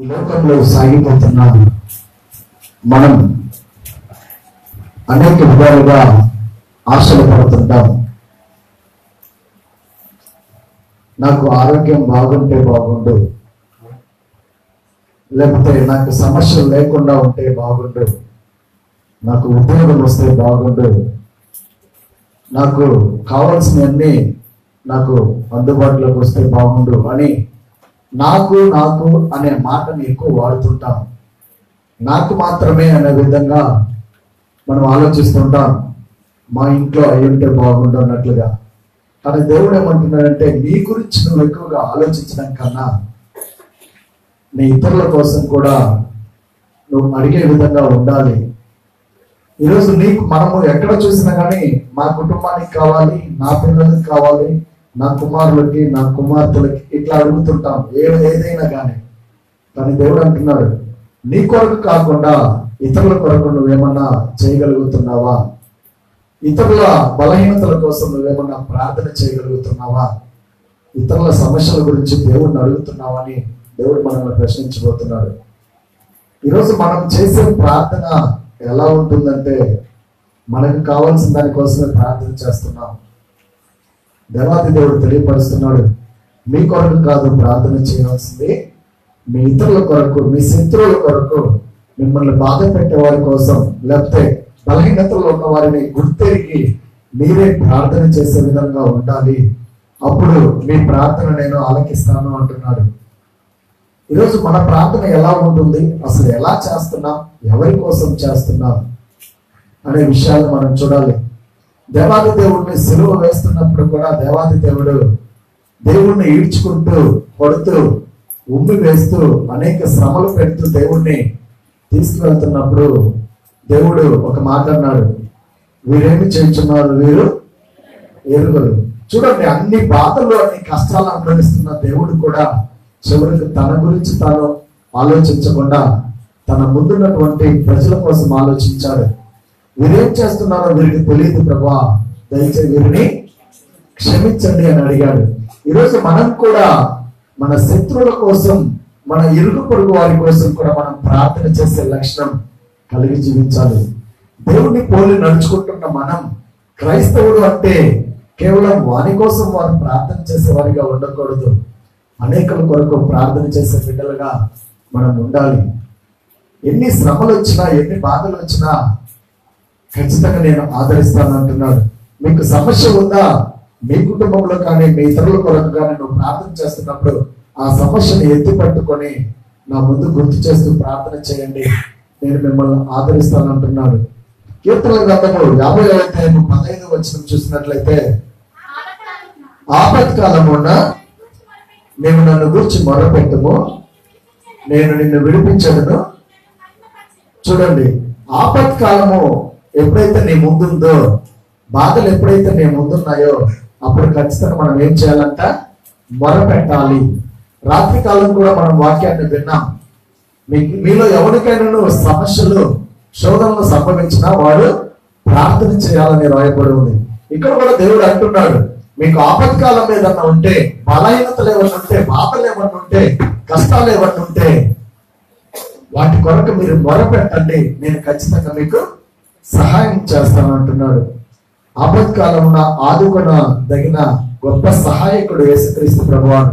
లోకంలో సాగిపోతున్నాం. మనం అనేక విధాలుగా ఆశలు పడుతుంటాం. నాకు ఆరోగ్యం బాగుంటే బాగుండు, లేకపోతే నాకు సమస్యలు లేకుండా ఉంటే బాగుండు, నాకు ఉద్యోగం వస్తే బాగుండు, నాకు కావాల్సినవన్నీ నాకు అందుబాటులోకి వస్తే బాగుండు అని నాకు నాకు అనే మాటని ఎక్కువ వాడుతుంటాం. నాకు మాత్రమే అనే విధంగా మనం ఆలోచిస్తుంటాం. మా ఇంట్లో అయ్యుంటే బాగుండు అన్నట్లుగా. కానీ దేవుడు ఏమంటున్నాడంటే, నీ గురించి నువ్వు ఎక్కువగా ఆలోచించడం కన్నా నీ ఇతరుల కోసం కూడా నువ్వు అడిగే విధంగా ఉండాలి. ఈరోజు మనము ఎక్కడ చూసినా కానీ మా కుటుంబానికి కావాలి, నా పిల్లలకి కావాలి, నా కుమారులకి, నా కుమార్తెలకి ఇట్లా అడుగుతుంటాం ఏదైనా కానీ. కానీ దేవుడు అంటున్నాడు, నీ కొరకు కాకుండా ఇతరుల కొరకు నువ్వేమన్నా చేయగలుగుతున్నావా? ఇతరుల బలహీనతల కోసం నువ్వేమన్నా ప్రార్థన చేయగలుగుతున్నావా? ఇతరుల సమస్యల గురించి దేవుడిని అడుగుతున్నావా అని దేవుడు మనల్ని ప్రశ్నించబోతున్నాడు. ఈరోజు మనం చేసే ప్రార్థన ఎలా ఉంటుందంటే, మనకు కావాల్సిన దానికోసమే ప్రార్థన చేస్తున్నాం. దేవాది దేవుడు తెలియపరుస్తున్నాడు, మీ కొరకు కాదు ప్రార్థన చేయాల్సింది, మీ ఇతరుల కొరకు, మీ శత్రువుల కొరకు, మిమ్మల్ని బాధ పెట్టే వారి కోసం, లేకపోతే బలహీనతలో ఉన్న వారిని గుర్తెరిగి మీరే ప్రార్థన చేసే విధంగా ఉండాలి. అప్పుడు మీ ప్రార్థన నేను ఆలకిస్తాను అంటున్నాడు. ఈరోజు మన ప్రార్థన ఎలా ఉంటుంది, అసలు ఎలా చేస్తున్నాం, ఎవరి కోసం చేస్తున్నాం అనే విషయాలు మనం చూడాలి. దేవాది దేవుడిని సిలువ వేస్తున్నప్పుడు కూడా దేవాది దేవుడు దేవుణ్ణి ఈడ్చుకుంటూ, కొడుతూ, ఉమ్మి వేస్తూ, అనేక శ్రమలు పెడుతూ దేవుణ్ణి తీసుకువెళ్తున్నప్పుడు దేవుడు ఒక మాట అన్నాడు, వీరేమి చేస్తున్నారు, వీరు ఎరుగరు. చూడండి, అన్ని బాధలు, అన్ని కష్టాలు అనుభవిస్తున్న దేవుడు కూడా చివరికి తన గురించి తాను ఆలోచించకుండా తన ముందున్నటువంటి ప్రజల కోసం ఆలోచించాడు. వీరేం చేస్తున్నారో వీరికి తెలియదు ప్రభా, దయచేసి వీరిని క్షమించండి అని అడిగాడు. ఈరోజు మనం కూడా మన శత్రువుల కోసం, మన ఇరుగు పొరుగు వారి కోసం కూడా మనం ప్రార్థన చేసే లక్షణం కలిగి జీవించాలి. దేవుడిని పోలి నడుచుకుంటున్న మనం క్రైస్తవుడు అంటే కేవలం వారి కోసం వారు ప్రార్థన చేసే వారిగా ఉండకూడదు. అనేకుల కొరకు ప్రార్థన చేసే బిడ్డలుగా మనం ఉండాలి. ఎన్ని శ్రమలు వచ్చినా, ఎన్ని బాధలు వచ్చినా ఖచ్చితంగా నేను ఆదరిస్తాను అంటున్నాడు. మీకు సమస్య ఉందా, మీ కుటుంబంలో కానీ మీ ఇతరుల కొరకు కానీ నువ్వు ప్రార్థన చేస్తున్నప్పుడు ఆ సమస్యను ఎత్తి పట్టుకొని నా ముందు గుర్తు చేస్తూ ప్రార్థన చేయండి, నేను మిమ్మల్ని ఆదరిస్తాను అంటున్నాడు. కీర్తనల గ్రంథము 50వ అధ్యాయము 15వ వచనం చూసినట్లయితే, ఆపత్కాలమున నేను నన్ను గురించి మొరపెట్టుము, నేను నిన్ను విడిపించదును. చూడండి, ఆపత్కాలము ఎప్పుడైతే నీ ముందుందో, బాధలు ఎప్పుడైతే నీ ముందున్నాయో అప్పుడు ఖచ్చితంగా మనం ఏం చేయాలంట, మొరపెట్టాలి. రాత్రి కాలం కూడా మనం వాక్యాన్ని విన్నాం. మీలో ఎవరికైనా సమస్యలు, శోధనలు సంభవించినా వాడు ప్రార్థన చేయాలని రాయబడి ఉంది. ఇక్కడ కూడా దేవుడు అంటున్నాడు, మీకు ఆపత్కాలం ఏదన్నా ఉంటే, బలహీనతలు ఏమన్నా ఉంటే, బాధలు ఏమన్నా ఉంటే, కష్టాలు ఏమన్నా ఉంటే వాటి కొరకు మీరు మొరపెట్టండి, నేను ఖచ్చితంగా మీకు సహాయం చేస్తాను అంటున్నాడు. ఆపత్కాలమున ఆదుకొనదగిన గొప్ప సహాయకుడు యేసుక్రీస్తు ప్రభువాడు.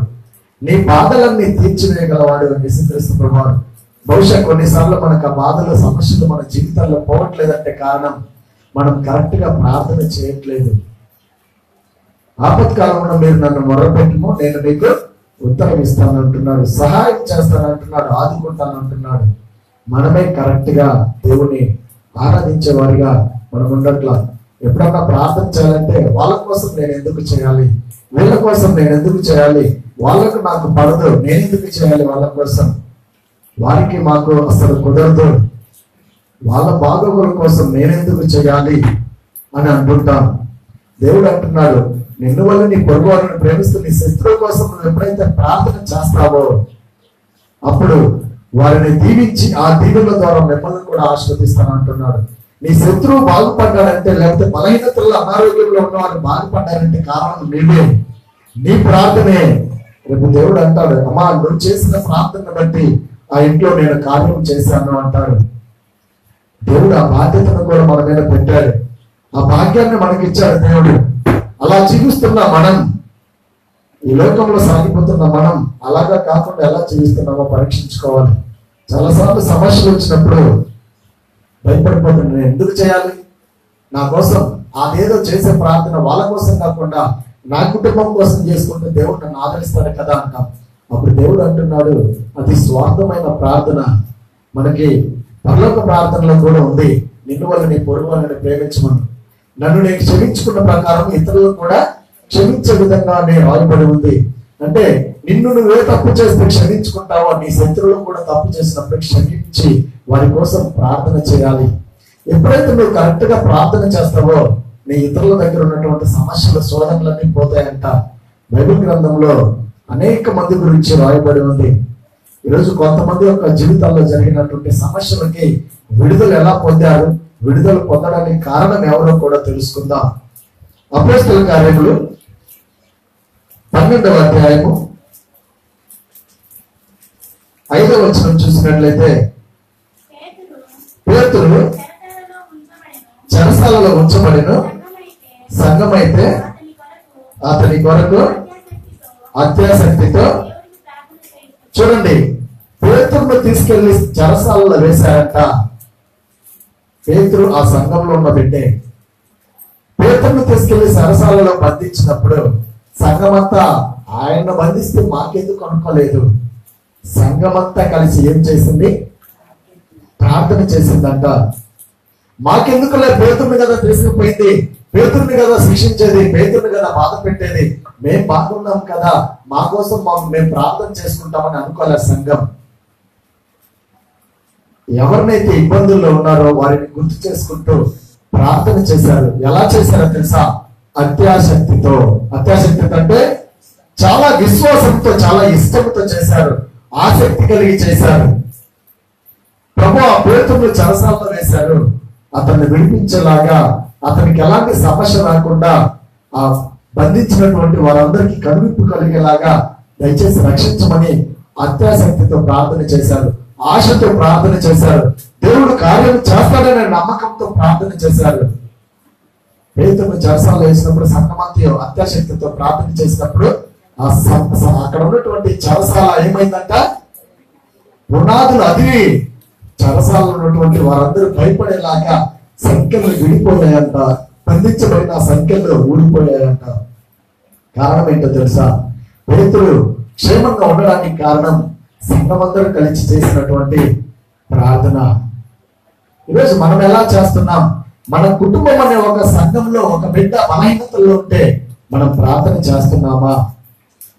నీ బాధలన్నీ తీర్చివేయగలవాడు యేసుక్రీస్తు ప్రభువాడు. బహుశా కొన్నిసార్లు మనకు ఆ బాధలు, సమస్యలు మన జీవితాల్లో పోవట్లేదంటే కారణం మనం కరెక్ట్ గా ప్రార్థన చేయట్లేదు. ఆపత్కాలంలో మీరు నన్ను మొరపెట్టుము, నేను మీకు ఉత్తరం ఇస్తాను అంటున్నాడు, సహాయం చేస్తాను అంటున్నాడు, ఆదుకుంటాను అంటున్నాడు. మనమే కరెక్ట్ గా దేవుని ఆరాధించే వారిగా మనం ఉండట్లా. ఎప్పుడన్నా ప్రార్థన చేయాలంటే వాళ్ళ కోసం నేను ఎందుకు చేయాలి, వీళ్ళ కోసం నేను ఎందుకు చేయాలి, వాళ్ళకు నాకు పడదు, నేను ఎందుకు చేయాలి వాళ్ళ కోసం, వారికి మాకు అసలు కుదరదు, వాళ్ళ బాగోగుల కోసం నేనెందుకు చేయాలి అని అంటుంటాం. దేవుడు అంటున్నాడు, నిన్ను వల్ల నీ పొరుగు వారిని ప్రేమిస్తూ నీ శత్రువు కోసం నువ్వు ఎప్పుడైతే ప్రార్థన చేస్తావో అప్పుడు వారిని దీవించి ఆ దీవుల ద్వారా మిమ్మల్ని కూడా ఆశీర్వదిస్తాను అంటున్నాడు. నీ శత్రువు బాగుపడ్డాడంటే, లేకపోతే బలహీనతల్లో అనారోగ్యంలో ఉన్న వారు బాగుపడ్డారంటే కారణం నీవే, నీ ప్రార్థనే. రేపు దేవుడు అంటాడు, అమ్మా నువ్వు చేసిన ప్రార్థన బట్టి ఆ ఇంట్లో నేను కార్యం చేశాను అంటాడు. దేవుడు ఆ బాధ్యతను కూడా మన మీద పెట్టాడు, ఆ భాగ్యాన్ని మనకిచ్చాడు దేవుడు. అలా జీవిస్తున్న మనం, ఈ లోకంలో సాగిపోతున్న మనం అలాగా కాకుండా ఎలా జీవిస్తున్నామో పరీక్షించుకోవాలి. చాలాసార్లు సమస్యలు వచ్చినప్పుడు భయపడిపోతుంది, నేను ఎందుకు చేయాలి, నా కోసం అదేదో చేసే ప్రార్థన వాళ్ళ కోసం కాకుండా నా కుటుంబం కోసం చేసుకుంటే దేవుడు నన్ను ఆదరిస్తాడు కదా అంటాం. అప్పుడు దేవుడు అంటున్నాడు, అది స్వార్థమైన ప్రార్థన. మనకి పరలోక ప్రార్థనలో కూడా ఉంది, నిన్ను వల్ల నీ పొరుగు వాళ్ళని ప్రేమించమని. నన్ను నేను క్షమించుకున్న ప్రకారం ఇతరులను కూడా క్షమించే విధంగా నేను రాయబడి ఉంది. అంటే నిన్ను నువ్వే తప్పు చేస్తే క్షమించుకుంటావో, నీ శత్రువులు కూడా తప్పు చేసినప్పుడు క్షమించి వారి కోసం ప్రార్థన చేయాలి. ఎప్పుడైతే నువ్వు కరెక్ట్ గా ప్రార్థన చేస్తావో నీ ఇతరుల దగ్గర ఉన్నటువంటి సమస్యలు, శోధనలన్నీ పోతాయంట. బైబిల్ గ్రంథంలో అనేక మంది గురించి రాయబడి ఉంది. ఈరోజు కొంతమంది యొక్క జీవితాల్లో జరిగినటువంటి సమస్యలకి విడుదల ఎలా పొందారు, విడుదల పొందడానికి కారణం ఎవరో కూడా తెలుసుకుందాం. అపోస్తలుల కార్యములు 12వ అధ్యాయము 5వ వచనం చూసినట్లయితే, పేతురు చెరసాలలో ఉంచబడెను, సంఘమైతే అతని కొరకు అత్యాసక్తితో. చూడండి, పేతురును తీసుకెళ్లి చెరసాలలో వేశారంట. పేతురు ఆ సంఘంలో ఉన్న బిడ్డే. పేతురును తీసుకెళ్లి చెరసాలలో బంధించినప్పుడు సంఘమంతా ఆయన్ను బంధిస్తే మాకెందుకు అనుకోలేదు, సంఘమంతా కలిసి ఏం చేసింది, ప్రార్థన చేసిందంట. మాకెందుకులే, పేతురుని కదా తీసుకుపోయింది, పేతురుని కదా శిక్షించేది, పేతురుని కదా బాధ పెట్టేది, మేం బాగున్నాం కదా, మా కోసం మేము ప్రార్థన చేసుకుంటామని అనుకోలే సంఘం. ఎవరినైతే ఇబ్బందుల్లో ఉన్నారో వారిని గుర్తు చేసుకుంటూ ప్రార్థన చేశారు. ఎలా చేశారో తెలుసా? అత్యాసక్తితో. అత్యాసక్తితో అంటే చాలా విశ్వాసంతో, చాలా ఇష్టంతో చేశారు, ఆసక్తి కలిగి చేశారు. ప్రభు ఆ పేతురును చెరసాలలో వేశారు, అతన్ని విడిపించేలాగా, అతనికి ఎలాంటి సమస్య రాకుండా ఆ బంధించినటువంటి వారందరికీ కనువిప్పు కలిగేలాగా దయచేసి రక్షించమని అత్యాసక్తితో ప్రార్థన చేశారు, ఆశతో ప్రార్థన చేశారు, దేవుడు కార్యం చేస్తాడనే నమ్మకంతో ప్రార్థన చేశారు. పేతురును చెరసాలలో వేసినప్పుడు సంఘమంతా అత్యాసక్తితో ప్రార్థన చేసినప్పుడు అక్కడ ఉన్నటువంటి చెరసాల ఏమైందంట, పునాదులు అదివి, చెరసాలలో ఉన్నటువంటి వారందరూ భయపడేలాగా సంఖ్యలు విడిపోయాయంట, బంధించబడిన సంఖ్యలు ఊడిపోయాయంట. కారణం ఏంటో తెలుసా? పేతురు క్షేమంగా ఉండడానికి కారణం సంఘమందరూ కలిసి చేసినటువంటి ప్రార్థన. ఈరోజు మనం ఎలా చేస్తున్నాం? మన కుటుంబం అనే ఒక సంఘంలో ఒక బిడ్డ బలహీనతల్లో ఉంటే మనం ప్రార్థన చేస్తున్నామా?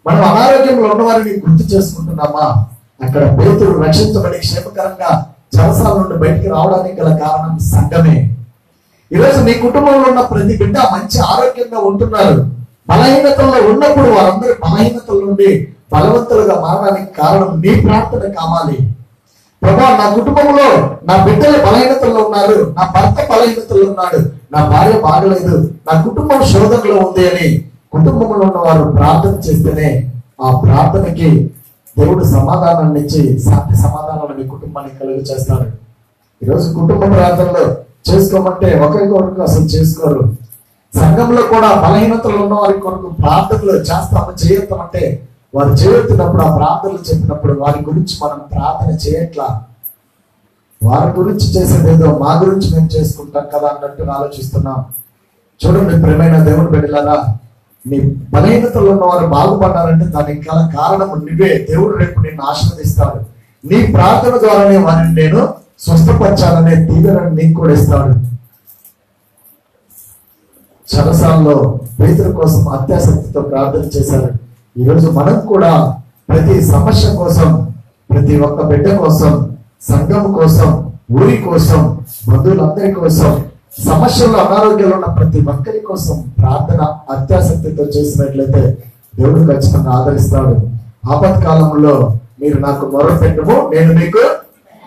మనం అనారోగ్యంలో ఉన్నవారిని గుర్తు చేసుకుంటున్నామా? అక్కడ పేతురు రక్షించబడి క్షేమకరంగా చెరసాల నుండి బయటికి రావడానికి గల కారణం సంఘమే. ఈరోజు మీ కుటుంబంలో ఉన్న ప్రతి బిడ్డ మంచి ఆరోగ్యంగా ఉంటున్నారు. బలహీనతల్లో ఉన్నప్పుడు వారందరూ బలహీనతల నుండి బలవంతులుగా మారడానికి కారణం నీ ప్రార్థన కావాలి. ప్రభా, నా కుటుంబంలో నా బిడ్డలు బలహీనతల్లో ఉన్నారు, నా భర్త బలహీనతల్లో ఉన్నాడు, నా భార్య బాగలేదు, నా కుటుంబం శోధనలో ఉంది అని కుటుంబంలో ఉన్న వారు ప్రార్థన చేస్తేనే ఆ ప్రార్థనకి దేవుడు సమాధానాన్ని ఇచ్చి శాంతి సమాధానాలు మీ కుటుంబానికి కలుగు చేస్తాడు. ఈరోజు కుటుంబ ప్రార్థనలు చేసుకోమంటే ఒకరికొరకు అసలు చేసుకోరు. సంఘంలో కూడా బలహీనతలు ఉన్న వారి కొరకు ప్రార్థనలు చేయొద్దామంటే వారు చేస్తున్నప్పుడు, ఆ ప్రార్థనలు చెప్పినప్పుడు వారి గురించి మనం ప్రార్థన చేయట్లా. వారి గురించి చేసేదేదో మా గురించి మేము చేసుకుంటాం కదా అన్నట్టు ఆలోచిస్తున్నాం. చూడండి ప్రియమైన దేవుని బిడ్డలారా, నీ బలహీనతలు ఉన్న వారు బాగుపడ్డారంటే దానికి గల కారణం నువ్వే. దేవుడు రేపు నిన్ను ఆశీర్వదిస్తాడు. నీ ప్రార్థన ద్వారానే వారిని నేను స్వస్థపరచాలనే దీవెనను నీకు కూడా ఇస్తాడు. చెరసాలలో పేతురు కోసం అత్యాసక్తితో ప్రార్థన చేశారు. ఈరోజు మనం కూడా ప్రతి సమస్య కోసం, ప్రతి ఒక్క బిడ్డ కోసం, సంఘం కోసం, ఊరి కోసం, బంధువులందరి కోసం, సమస్యల్లో అనారోగ్యంలో ఉన్న ప్రతి ఒక్కరి కోసం ప్రార్థన అత్యాసక్తితో చేసినట్లయితే దేవుడు ఖచ్చితంగా ఆదరిస్తాడు. ఆపత్కాలంలో మీరు నాకు మొరపెట్టము, నేను మీకు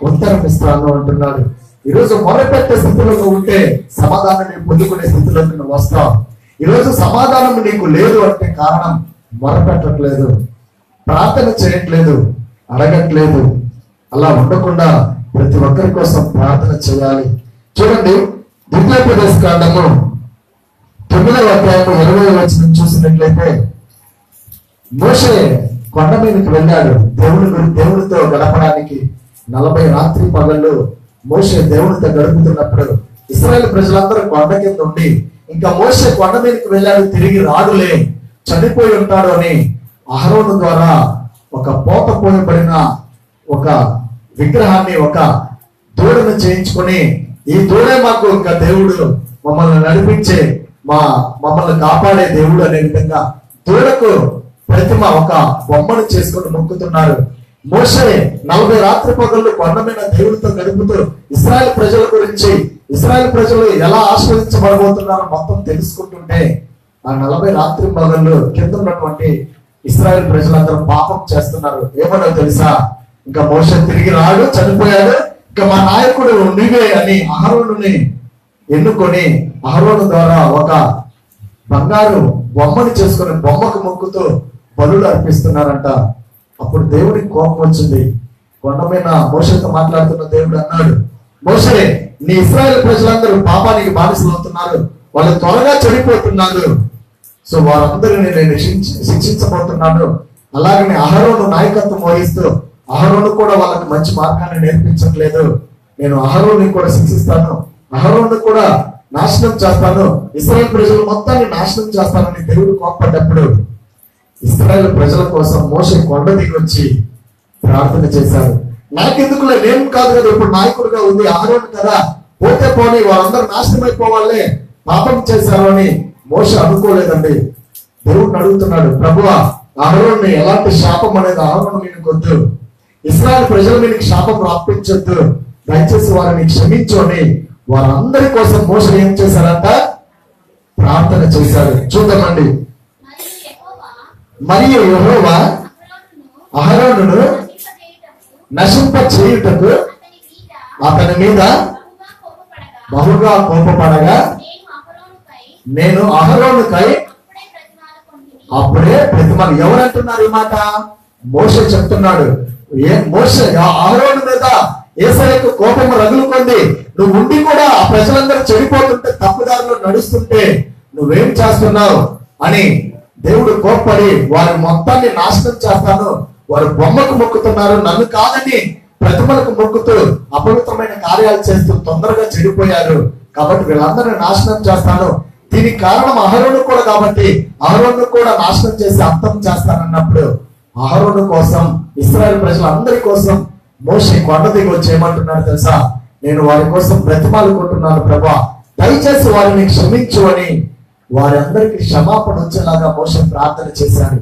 ఉత్తరం ఇస్తాను అంటున్నాడు. ఈరోజు మొరపెట్టే స్థితిలో ఉంటే సమాధానం పొందుకునే స్థితిలోకి నువ్వు వస్తావు. ఈరోజు సమాధానం నీకు లేదు అంటే కారణం మొరపెట్టట్లేదు, ప్రార్థన చేయట్లేదు, అడగట్లేదు. అలా ఉండకుండా ప్రతి ఒక్కరి కోసం ప్రార్థన చేయాలి. చూడండి, ద్వితీయోపదేశ కాండము 9వ అధ్యాయము 20వ వచనం చూసినట్లయితే, మోషే కొండ మీదకి వెళ్ళాడు దేవునితో గడపడానికి. 40 రాత్రి పగళ్ళు మోషే దేవునితో గడుపుతున్నప్పుడు ఇశ్రాయేలు ప్రజలందరూ కొండ కింద ఉండి, ఇంకా మోషే కొండ మీదకి వెళ్ళాడు, తిరిగి రాడులే, చనిపోయి ఉంటాడు అని అహరోను ద్వారా ఒక పోత పోయబడిన ఒక విగ్రహాన్ని, ఒక దూడను చేయించుకొని, ఈ దూడే మాకు ఇంకా దేవుడు, మమ్మల్ని నడిపించే, మమ్మల్ని కాపాడే దేవుడు అనే విధంగా దూడకు ప్రతిమ, ఒక బొమ్మను చేసుకొని మొక్కుతున్నారు. మోషే 40 రాత్రి పగళ్ళు కొండ మీద దేవుడితో గడుపుతూ ఇశ్రాయేలు ప్రజల గురించి, ఇశ్రాయేలు ప్రజలు ఎలా ఆశీర్వదించబడబోతున్నారో మొత్తం తెలుసుకుంటుంటే, ఆ 40 రాత్రి పగళ్ళు కింద ఉన్నటువంటి ఇశ్రాయేలు ప్రజలందరూ పాపం చేస్తున్నారు. ఏమన్నా తెలుసా? ఇంకా మోషే తిరిగి రాడు, చనిపోయాడు, ఇంకా మా నాయకుడు నీవే అని అహరోనుని ఎన్నుకొని అహరోను ద్వారా ఒక బంగారు బొమ్మని చేసుకుని బొమ్మకు మొక్కుతూ బలులు అర్పిస్తున్నారంట. అప్పుడు దేవుడికి కోపం వచ్చింది. కొండ మీద మోషేతో మాట్లాడుతున్న దేవుడు అన్నాడు, మోషే, నీ ఇశ్రాయేలు ప్రజలందరూ పాపానికి బానిసలు అవుతున్నారు, వాళ్ళు త్వరగా చెడిపోతున్నారు, సో వారందరినీ నేను శిక్షించబోతున్నాను. అలాగనే అహరోను నాయకత్వం వహిస్తూ అహరోను కూడా వాళ్ళకి మంచి మార్గాన్ని నేర్పించట్లేదు, నేను అహరోని కూడా శిక్షిస్తాను, అహరోను కూడా నాశనం చేస్తాను, ఇశ్రాయేలు ప్రజలు మొత్తాన్ని నాశనం చేస్తానని దేవుడు కోప్పడ్డప్పుడు ఇశ్రాయేలు ప్రజల కోసం మోషే కొండ దిగి వచ్చి ప్రార్థన చేశారు. నాకెందుకులే, నేను కాదు కదా ఇప్పుడు నాయకుడిగా ఉంది, అహరోను కదా, పోతే పోనీ వాళ్ళందరూ నాశనం అయిపోవాలే, పాపం చేశారు అని మోషే అనుకోలేదండి. దేవుడిని అడుగుతున్నాడు, ప్రభువా, అహరోన్ని ఎలాంటి శాపం అనేది అహరోను మీకు వద్దు, ఇశ్రాయేలు ప్రజల మీదకి శాపం రాపించొద్దు, దయచేసి వారిని క్షమించు అని వారందరి కోసం మోషే ఏం చేశారంట? ప్రార్థన చేశారు. చూద్దామండి. మరియు యెహోవా అహరోనును నశింప చేయుటకు అతని మీద బహుగా కోపపడగా నేను అహరోనుకై అప్పుడే ప్రతిమలు. ఎవరంటున్నారు ఈ మాట? మోషే చెప్తున్నాడు. మోషే అహరోను మీద యేసయ్యకు కోపం రగులుకుంది, నువ్వు ఉండి కూడా ఆ ప్రజలందరూ చెడిపోతుంటే, తప్పుదారిలో నడుస్తుంటే నువ్వేం చేస్తున్నావు అని దేవుడు కోప్పడి వారి మొత్తాన్ని నాశనం చేస్తాను, వారు బొమ్మకు మొక్కుతున్నారు, నన్ను కాదని ప్రతిమలకు మొక్కుతూ అపవిత్రమైన కార్యాలు చేస్తూ తొందరగా చెడిపోయారు, కాబట్టి వీళ్ళందరినీ నాశనం చేస్తాను, దీనికి కారణం అహరోను కూడా, కాబట్టి అహరోను కూడా నాశనం చేసి అంతం చేస్తానన్నప్పుడు అహరోను కోసం, ఇశ్రాయేలు ప్రజలందరి కోసం మోషే కొండ దిగి వచ్చి ఏమంటున్నాడు తెలుసా? నేను వారి కోసం బ్రతిమాలు కొంటున్నాను ప్రభా, దయచేసి వారిని క్షమించు అని వారి అందరికి క్షమాపణ వచ్చేలాగా మోషే ప్రార్థన చేశాడు.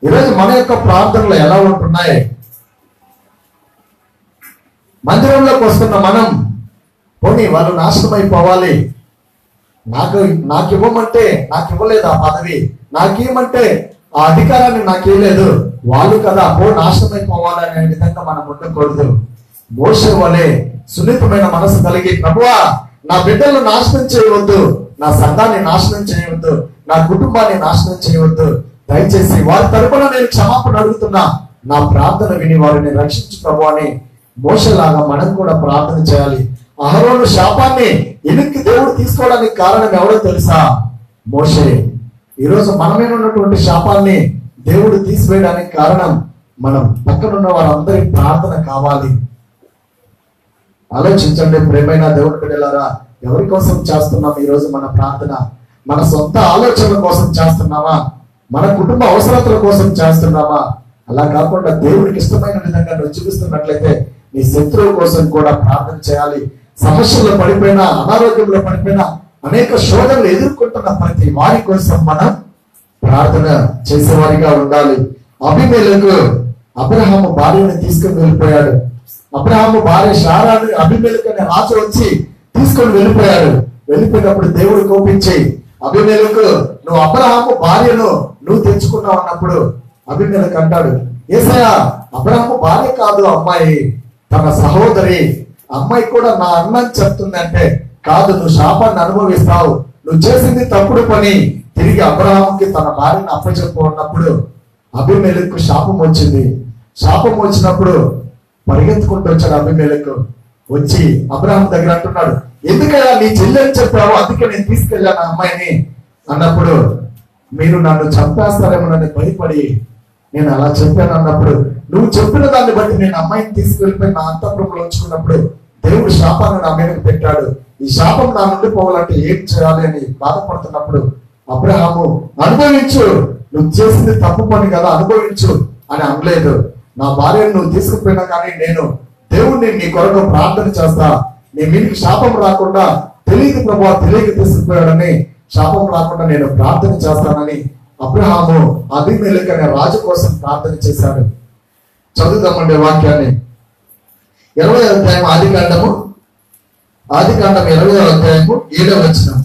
ఈరోజు మన యొక్క ప్రార్థనలు ఎలా ఉంటున్నాయి? మందిరంలోకి వస్తున్న మనం, పోనీ వాళ్ళు నాశనం అయిపోవాలి, నాకు ఇవ్వమంటే నాకు ఇవ్వలేదు ఆ పదవి, నాకేమంటే ఆ అధికారాన్ని నాకు ఇవ్వలేదు, వాళ్ళు కదా పో నాశనం అయిపోవాలనే విధంగా మనం ఉండకూడదు. మోషే వలె సున్నితమైన మనసు కలిగి, ప్రభువా, నా బిడ్డలను నాశనం చేయవద్దు, నా సంఘాన్ని నాశనం చేయవద్దు, నా కుటుంబాన్ని నాశనం చేయవద్దు, దయచేసి వారి తరపున నేను క్షమాపణ అడుగుతున్నా, నా ప్రార్థన విని వారిని రక్షించు ప్రభు అని మోషేలాగా మనం కూడా ప్రార్థన చేయాలి. అహరోను శాపాన్ని వెనక్కి దేవుడు తీసుకోవడానికి కారణం ఎవరో తెలుసా? మోషే. ఈరోజు మన మీద ఉన్నటువంటి శాపాన్ని దేవుడు తీసివేయడానికి కారణం మనం పక్కనున్న వారందరి ప్రార్థన కావాలి. ఆలోచించండి ప్రియమైన దేవుడి బిడ్డలారా, ఎవరి కోసం చేస్తున్నాం ఈరోజు మన ప్రార్థన? మన సొంత ఆలోచనల కోసం చేస్తున్నామా? మన కుటుంబ అవసరతల కోసం చేస్తున్నామా? అలా కాకుండా దేవుడికి ఇష్టమైన విధంగా నువ్వు చూపిస్తున్నట్లయితే నీ శత్రువు కోసం కూడా ప్రార్థన చేయాలి. సమస్యల్లో పడిపోయినా, అనారోగ్యంలో పడిపోయినా, అనేక శోధనలు ఎదుర్కొంటున్న ప్రతి వారి కోసం మనం ప్రార్థన చేసేవారిగా ఉండాలి. అబీమెలెకు అబ్రహాము భార్యను తీసుకుని వెళ్ళిపోయాడు. అబ్రహాము భార్య శారాను అబీమెలెకు అనే రాజు వచ్చి తీసుకొని వెళ్ళిపోయాడు. వెళ్ళిపోయినప్పుడు దేవుడు కోపించి, అబీమెలెకు, నువ్వు అబ్రహాము భార్యను నువ్వు తెచ్చుకున్నావు అన్నప్పుడు అబీమెలెకు అంటాడు, యేసయ్యా, అబ్రహాము భార్య కాదు అమ్మాయి, తన సహోదరి, అమ్మాయి కూడా నా అన్నని చెప్తుంది అంటే, కాదు, నువ్వు శాపాన్ని అనుభవిస్తావు, నువ్వు చేసింది తప్పుడు పని, తిరిగి అబ్రహాముకి తన భార్యను అప్పచెప్పు అన్నప్పుడు అబీమెలెకు శాపం వచ్చింది. శాపం వచ్చినప్పుడు పరిగెత్తుకుంటూ వచ్చాడు అబీమెలెకు. వచ్చి అబ్రహాం దగ్గర అంటున్నాడు, ఎందుకయ్యా నీ చెల్లెని చెప్పావు, అందుకే నేను తీసుకెళ్ళాను అమ్మాయిని అన్నప్పుడు, మీరు నన్ను చంపేస్తారేమో నన్ను భయపడి నేను అలా చెప్పాను అన్నప్పుడు, నువ్వు చెప్పిన దాన్ని బట్టి నేను అమ్మాయిని తీసుకెళ్ళిపోయి నా అంతఃపురంలో ఉంచుకున్నప్పుడు దేవుడు శాపాన్ని నా మీదకి పెట్టాడు. ఈ శాపం నా నుండి పోవాలంటే ఏం చేయాలి అని బాధపడుతున్నప్పుడు అబ్రహాము, అనుభవించు, నువ్వు చేసింది తప్పు పని కదా, అనుభవించు అని అనలేదు. నా భార్యను నువ్వు తీసుకుపోయినా కానీ నేను దేవుణ్ణి నీ కొరకు ప్రార్థన చేస్తా, నీ మీదకి శాపం రాకుండా, తెలియదు ప్రభా తెలియక తీసుకుపోయాడని శాపం రాకుండా నేను ప్రార్థన చేస్తానని అబ్రహాము అబీమెలెకు అనే రాజు కోసం ప్రార్థన చేశాడు. చదువుదామండి వాక్యాన్ని. 20వ అధ్యాయం ఆదికాండం 20వ అధ్యాయము 7వ వచనం.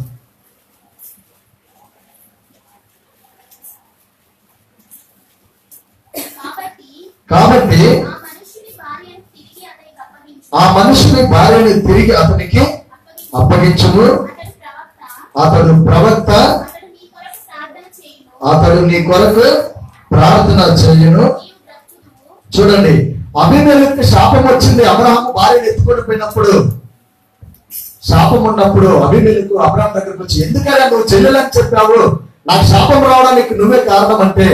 కాబట్టి ఆ మనుషుని భార్యను తిరిగి అతనికి అప్పగించుము, అతడు ప్రవక్త, అతడు నీ కొరకు ప్రార్థన చేయును. చూడండి, అబీమెలెకు శాపం వచ్చింది. అబ్రహాము భార్యను ఎత్తుకొని పోయినప్పుడు శాపం ఉన్నప్పుడు అబీమెలెకు అబ్రహాం దగ్గరకు వచ్చి, ఎందుకైనా నువ్వు చెల్లెలని చెప్పావు, నాకు శాపం రావడానికి నువ్వే కారణం అంటే,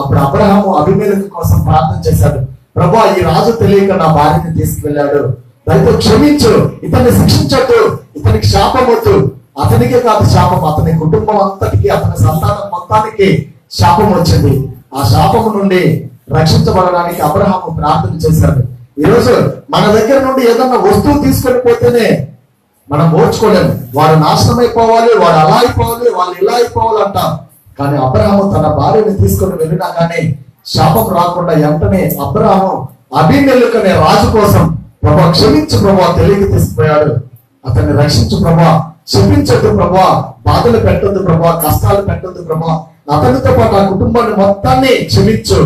అప్పుడు అబ్రహాము అబీమెలెకు కోసం ప్రార్థన చేశాడు. ప్రభువా, ఈ రాజు తెలియక నా భార్యని తీసుకువెళ్ళాడు, దయతో క్షమించు, ఇతన్ని శిక్షించొద్దు, ఇతనికి శాపం వద్దు. అతనికే కాదు శాపం, అతని కుటుంబం అంతటికి, అతని సంతానం మొత్తానికి శాపం వచ్చింది. ఆ శాపము నుండి రక్షించబడడానికి అబ్రహాము ప్రార్థన చేశాడు. ఈరోజు మన దగ్గర నుండి ఏదన్నా వస్తువు తీసుకొని పోతేనే మనం ఓర్చుకోలేము. వాడు నాశనం అయిపోవాలి, వాడు అలా అయిపోవాలి, వాళ్ళు ఇలా అయిపోవాలి అంటాం. కానీ అబ్రహాము తన భార్యని తీసుకొని వెళ్ళినా కానీ శాపం రాకుండా వెంటనే అబ్రహాము అబీమెలెకు అనే రాజు కోసం, ప్రభా క్షమించు ప్రభా తెలియక తీసుకుపోయాడు, అతన్ని రక్షించు ప్రభా, శపించొద్దు ప్రభా, బాధలు పెట్టొద్దు ప్రభా, కష్టాలు పెట్టొద్దు ప్రభా, అతనితో పాటు ఆ కుటుంబాన్ని మొత్తాన్ని క్షమించు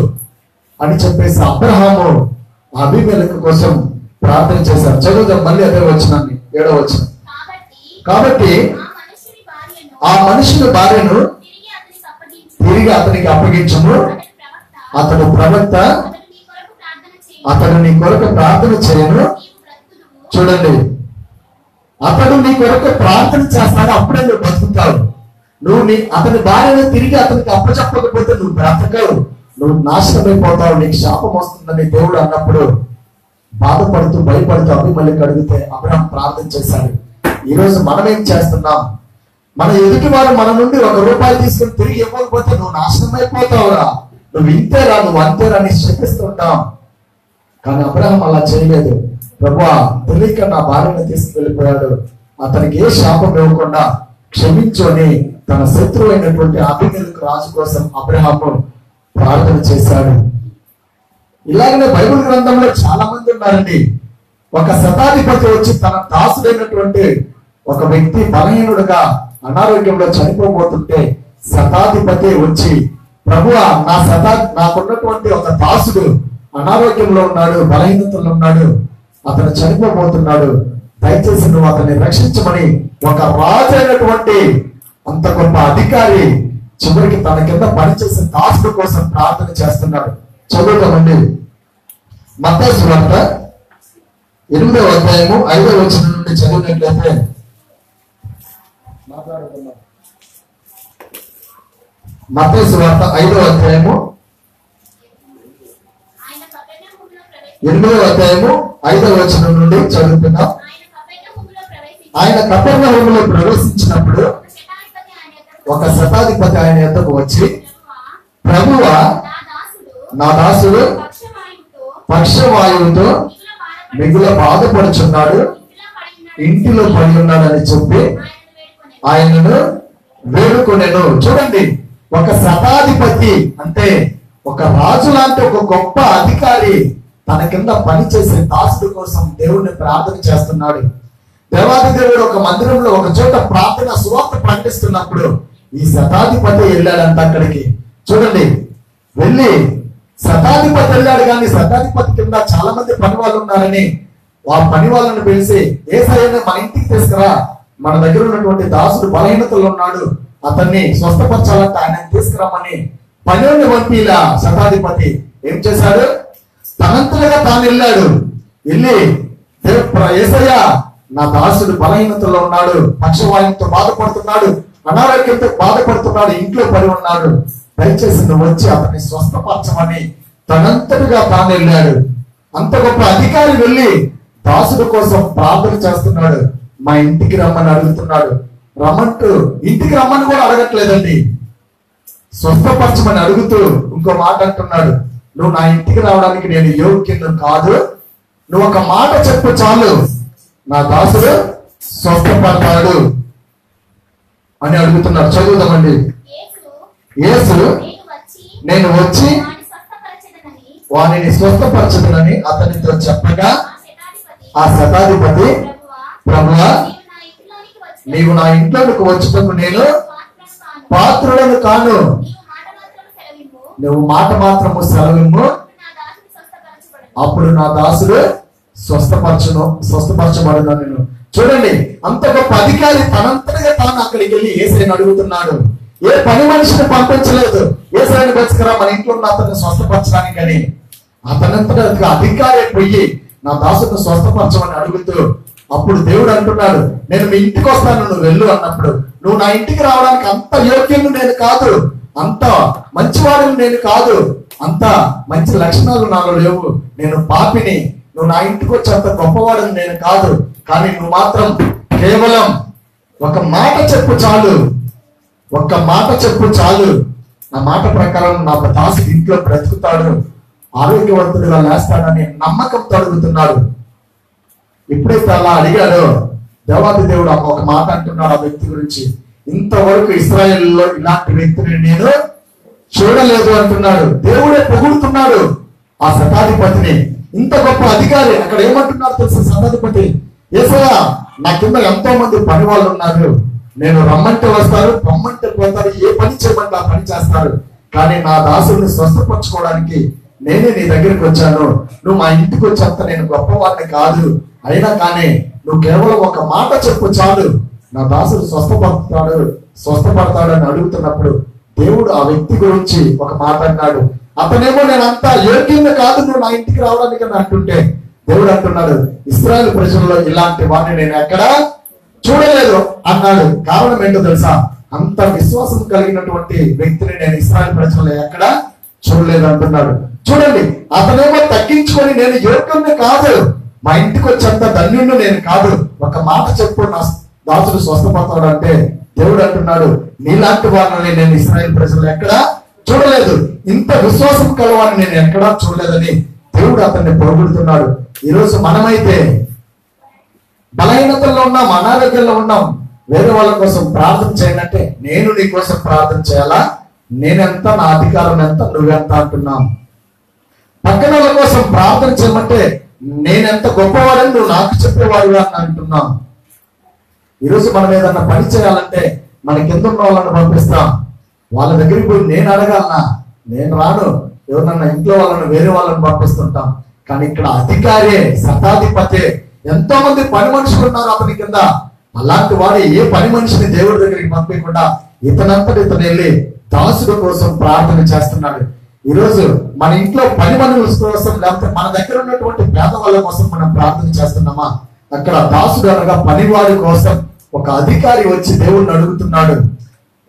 అని చెప్పేసి అబ్రహాము అబీమెలెకు కోసం ప్రార్థన చేశారు. చదువుదాం మళ్ళీ అదే వచనాన్ని, 7వ వచనం. కాబట్టి ఆ మనుషుని భార్యను తిరిగి అతనికి అప్పగించుము, అతడు ప్రవక్త, అతడు నీ కొరకు ప్రార్థన చేయను. చూడండి, అతడు నీ కొరకు ప్రార్థన చేస్తాడు, అప్పుడే నువ్వు బతుకుతావు. నువ్వు అతని భార్యను తిరిగి అతనికి అప్పచెప్పకపోతే నువ్వు బ్రతకవు, నువ్వు నాశనమైపోతావు, నీకు శాపం వస్తుందని దేవుడు అన్నప్పుడు బాధపడుతూ భయపడుతూ అబీమెలెకు అడిగితే అబ్రహాం ప్రార్థన చేశాడు. ఈరోజు మనం ఏం చేస్తున్నాం? మన ఎదుటి వారు మన నుండి ₹1 తీసుకుని తిరిగి ఇవ్వకపోతే నువ్వు నాశనం అయిపోతావురా, నువ్వు ఇంతేరా, నువ్వు అంతేరా అని శపిస్తుంటాం. కానీ అబ్రహాం అలా చేయలేదు. ప్రభువా, తెలియక నా భార్యను తీసుకువెళ్ళిపోయాడు, అతనికి ఏ శాపం ఇవ్వకుండా క్షమించు అని తన శత్రువు అయినటువంటి అబీమెలెకు రాజు కోసం అబ్రహాము ప్రార్థన చేశాడు. ఇలాగనే బైబిల్ గ్రంథంలో చాలా మంది ఉన్నారండి. ఒక శతాధిపతి వచ్చి తన దాసుడైనటువంటి ఒక వ్యక్తి బలహీనుడుగా అనారోగ్యంలో చనిపోబోతుంటే శతాధిపతి వచ్చి, ప్రభువా, నాకున్నటువంటి ఒక దాసుడు అనారోగ్యంలో ఉన్నాడు, బలహీనతలో ఉన్నాడు, అతను చనిపోబోతున్నాడు, దయచేసి నువ్వు అతన్ని రక్షించమని ఒక రాజు అయినటువంటి అంత గొప్ప అధికారి చివరికి తన కింద పనిచేసే దాసుడు కోసం ప్రార్థన చేస్తున్నాడు. చదువుతామండి. మత్తయి సువార్త 8వ అధ్యాయము 5వ వచనం నుండి చదివినట్లయితే, మత్తయి సువార్త 5వ అధ్యాయము 8వ అధ్యాయము 5వ వచనం నుండి చదువుతున్నాం. ఆయన కపెర్నహూములో ప్రవేశించినప్పుడు ఒక శతాధిపతి ఆయన యొద్దకు వచ్చి, ప్రభువా, నా దాసుడు పక్షవాయువుతో మిగుల బాధపడుచున్నాడు, ఇంటిలో పడి ఉన్నాడని చెప్పి ఆయనను వేడుకొనెను. చూడండి, ఒక శతాధిపతి అంటే ఒక రాజు లాంటి ఒక గొప్ప అధికారి తన కింద పనిచేసే దాసుడు కోసం దేవుణ్ణి ప్రార్థన చేస్తున్నాడు. దేవాది దేవుడు ఒక మందిరంలో ఒక చోట ప్రార్థన సువార్త ప్రకటిస్తున్నప్పుడు ఈ శతాధిపతి వెళ్ళాడంట అక్కడికి. చూడండి, వెళ్ళి శతాధిపతి వెళ్ళాడు, కానీ శతాధిపతి కింద చాలా మంది పని వాళ్ళు ఉన్నారని ఆ పని వాళ్ళని పిలిచి, యేసయ్యను మన ఇంటికి తీసుకురా, మన దగ్గర ఉన్నటువంటి దాసుడు బలహీనతలో ఉన్నాడు, అతన్ని స్వస్థపరచాలంటే ఆయన తీసుకురమ్మని పనిని పంపిలా శతాధిపతి ఏం చేశాడు? తనంతలుగా తాను వెళ్ళాడు. వెళ్ళి యేసయ్య, నా దాసుడు బలహీనతలో ఉన్నాడు, పక్షవాయువుతో బాధపడుతున్నాడు, అనారోగ్యంతో బాధపడుతున్నాడు, ఇంట్లో పడి ఉన్నాడు, దయచేసి నువ్వు వచ్చి అతన్ని స్వస్థపరచమని తనంతటిగా తాను వెళ్ళాడు. అంత గొప్ప అధికారి వెళ్ళి దాసుడు కోసం ప్రార్థన చేస్తున్నాడు. మా ఇంటికి రమ్మని అడుగుతున్నాడు. రమ్మంటూ ఇంటికి రమ్మని కూడా అడగట్లేదండి, స్వస్థపరచమని అడుగుతూ ఇంకో మాట అంటున్నాడు, నువ్వు నా ఇంటికి రావడానికి నేను యోగ్యుడు కాదు, నువ్వు ఒక మాట చెప్పు చాలు, నా దాసుడు స్వస్థపడతాడు అని అడుగుతున్నాడు. చదువుదామండి. యేసు, నేను వచ్చి వానిని స్వస్థపరచదనని అతనితో చెప్పగా ఆ శతాధిపతి, ప్రభువా, నీవు నా ఇంట్లోకి వచ్చుటకు నేను పాత్రులను కాను, నువ్వు మాట మాత్రము సెలవిమ్ము, అప్పుడు నా దాసుడు స్వస్థపరచబడును. నేను చూడండి, అంత గొప్ప అధికారి తనంతటిగా తాను అక్కడికి వెళ్ళి యేసయ్యను అడుగుతున్నాడు. ఏ పని మనిషిని పంపించలేదు, యేసయ్యను బతికరా మన ఇంట్లో ఉన్న అతన్ని స్వస్థపరచడానికి అని. అతనంతటిగా అధికారి పోయి నా దాసుని స్వస్థపరచమని అడుగుతూ, అప్పుడు దేవుడు అంటున్నాడు, నేను మీ ఇంటికి వస్తాను, నువ్వు వెళ్ళు అన్నప్పుడు, నువ్వు నా ఇంటికి రావడానికి అంత యోగ్యుడు నేను కాదు, అంత మంచివాడిని నేను కాదు, అంత మంచి లక్షణాలు నాలో లేవు, నేను పాపిని, నువ్వు నా ఇంటికి వచ్చి అంత గొప్పవాడిని నేను కాదు, కానీ నువ్వు మాత్రం కేవలం ఒక మాట చెప్పు చాలు, ఒక్క మాట చెప్పు చాలు, నా మాట ప్రకారం నా దాసుడు ఇంట్లో బ్రతుకుతాడు, ఆరోగ్యవంతుడిగా లేస్తాడని నమ్మకంతో అడుగుతున్నాడు. ఎప్పుడైతే అలా అడిగాడో దేవాది దేవుడు ఒక మాట అంటున్నాడు ఆ వ్యక్తి గురించి, ఇంతవరకు ఇశ్రాయేలులో ఇలాంటి వ్యక్తిని నేను చూడలేదు అంటున్నాడు. దేవుడే పొగుడుతున్నాడు ఆ శతాధిపతిని. ఇంత గొప్ప అధికారి అక్కడ ఏమంటున్నారు తెలుసా శతాధిపతి, యేసయ్యా, నా కింద ఎంతో మంది పని వాళ్ళు ఉన్నారు, నేను రమ్మంటే వస్తారు, రమ్మంటే పోతారు, ఏ పని చేయమంటే ఆ పని చేస్తారు, కానీ నా దాసుని స్వస్థపరచుకోవడానికి నేనే నీ దగ్గరికి వచ్చాను, నువ్వు మా ఇంటికి వచ్చేంత నేను గొప్పవాడిని కాదు, అయినా కానీ నువ్వు కేవలం ఒక మాట చెప్పు చాలు, నా దాసుడు స్వస్థపడతాడు అని అడుగుతున్నప్పుడు దేవుడు ఆ వ్యక్తి గురించి ఒక మాట అన్నాడు. అతనేమో నేను అంతా యోగ్యంగా కాదు నువ్వు నా ఇంటికి రావడానికి అని అంటుంటే, దేవుడు అంటున్నాడు, ఇశ్రాయేలు ప్రజల్లో ఇలాంటి వాడిని నేను ఎక్కడా చూడలేదు అన్నాడు. కారణం ఏంటో తెలుసా, అంత విశ్వాసం కలిగినటువంటి వ్యక్తిని నేను ఇశ్రాయేలు ప్రజల్లో ఎక్కడా చూడలేదు అంటున్నాడు. చూడండి, అతనేమో తగ్గించుకొని నేను యోగ్యుడిని కాదు, మా ఇంటికి వచ్చేంత ధన్యుడిని నేను కాదు, ఒక మాట చెప్పు నా దాసుడు స్వస్థపడతాడు అంటే, దేవుడు అంటున్నాడు, నీలాంటి వారిని నేను ఇశ్రాయేలు ప్రజలు ఎక్కడా చూడలేదు, ఇంత విశ్వాసం కలవాడిని నేను ఎక్కడా చూడలేదని దేవుడు అతన్ని పొగుడుతున్నాడు. ఈరోజు మనమైతే బలహీనతల్లో ఉన్నాం, అనారోగ్యంలో ఉన్నాం, వేరే వాళ్ళ కోసం ప్రార్థన చేయాలంటే నేను నీ కోసం ప్రార్థన చేయాలా, నేనెంత, నా అధికారం ఎంత, నువ్వెంత అంటున్నాం. పక్కన వాళ్ళ కోసం ప్రార్థన చేయమంటే నేనెంత గొప్పవాడని నువ్వు నాకు చెప్పేవాడు అని అంటున్నాం. ఈరోజు మనం ఏదన్నా పని చేయాలంటే మన కింద ఉన్న వాళ్ళని పంపిస్తాం, వాళ్ళ దగ్గరికి పోయి నేను అడగాలనా, నేను రాను, ఎవరన్నా ఇంట్లో వాళ్ళని వేరే వాళ్ళని పంపిస్తుంటాం. కానీ ఇక్కడ అధికారే, శతాధిపతే, ఎంతో మంది పని మనుషులు ఉన్నారు అతని కింద, అలాంటి వాడు ఏ పని మనిషిని దేవుడి దగ్గరికి పంపించకుండా ఇతనంతటి ఇతను వెళ్ళి దాసుడు కోసం ప్రార్థన చేస్తున్నాడు. ఈరోజు మన ఇంట్లో పని మనుషుల కోసం, లేకపోతే మన దగ్గర ఉన్నటువంటి పేదవాళ్ళ కోసం మనం ప్రార్థన చేస్తున్నామా? అక్కడ దాసుడు అనగా పనివాడి కోసం ఒక అధికారి వచ్చి దేవుడిని అడుగుతున్నాడు,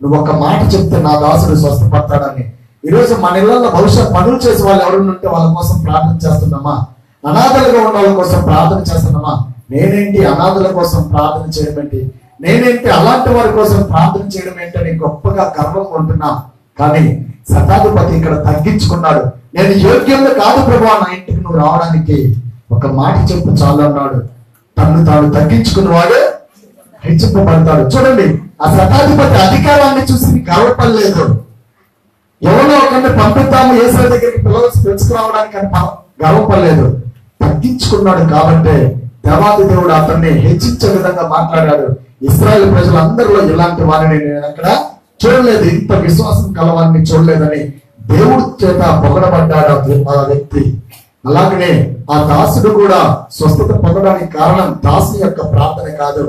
నువ్వు ఒక మాట చెప్తే నా దాసుడు స్వస్థపడతాడని. ఈరోజు మన ఇళ్లలో బహుశా పనులు చేసే వాళ్ళు ఎవరైనా ఉంటే వాళ్ళ కోసం ప్రార్థన చేస్తున్నామా? అనాథలుగా ఉన్న వాళ్ళ కోసం ప్రార్థన చేస్తున్నామా? నేనేంటి అనాథల కోసం ప్రార్థన చేయడం ఏంటి, నేనేంటి అలాంటి వారి కోసం ప్రార్థన చేయడం ఏంటని గొప్పగా గర్వం ఉంటున్నాం. కానీ శతాధిపతి ఇక్కడ తగ్గించుకున్నాడు, నేను యోగ్యంగా కాదు ప్రభువా నా ఇంటికి నువ్వు రావడానికి, ఒక మాట చెప్పు చాలు అన్నాడు. తను తాను తగ్గించుకున్నవాడు హెచ్చింపబడతాడు. చూడండి, ఆ శతాధిపతి అధికారాన్ని చూసి గర్వపడలేదు, ఎవరో ఒకరిని పంపిద్దాము యేసయ్య దగ్గరికి పిలుచుకురావడానికి అని గర్వపడలేదు, తగ్గించుకున్నాడు. కాబట్టి దేవాది దేవుడు అతన్ని హెచ్చించే విధంగా మాట్లాడాడు. ఇశ్రాయేలు ప్రజలందరిలో ఇలాంటి వారిని నేను అక్కడ చూడలేదు, ఇంత విశ్వాసం కలవారిని చూడలేదని దేవుడి చేత పొగడబడ్డాడు ఆ వ్యక్తి. అలాగనే ఆ దాసుడు కూడా స్వస్థత పొందడానికి కారణం దాసుని యొక్క ప్రార్థన కాదు,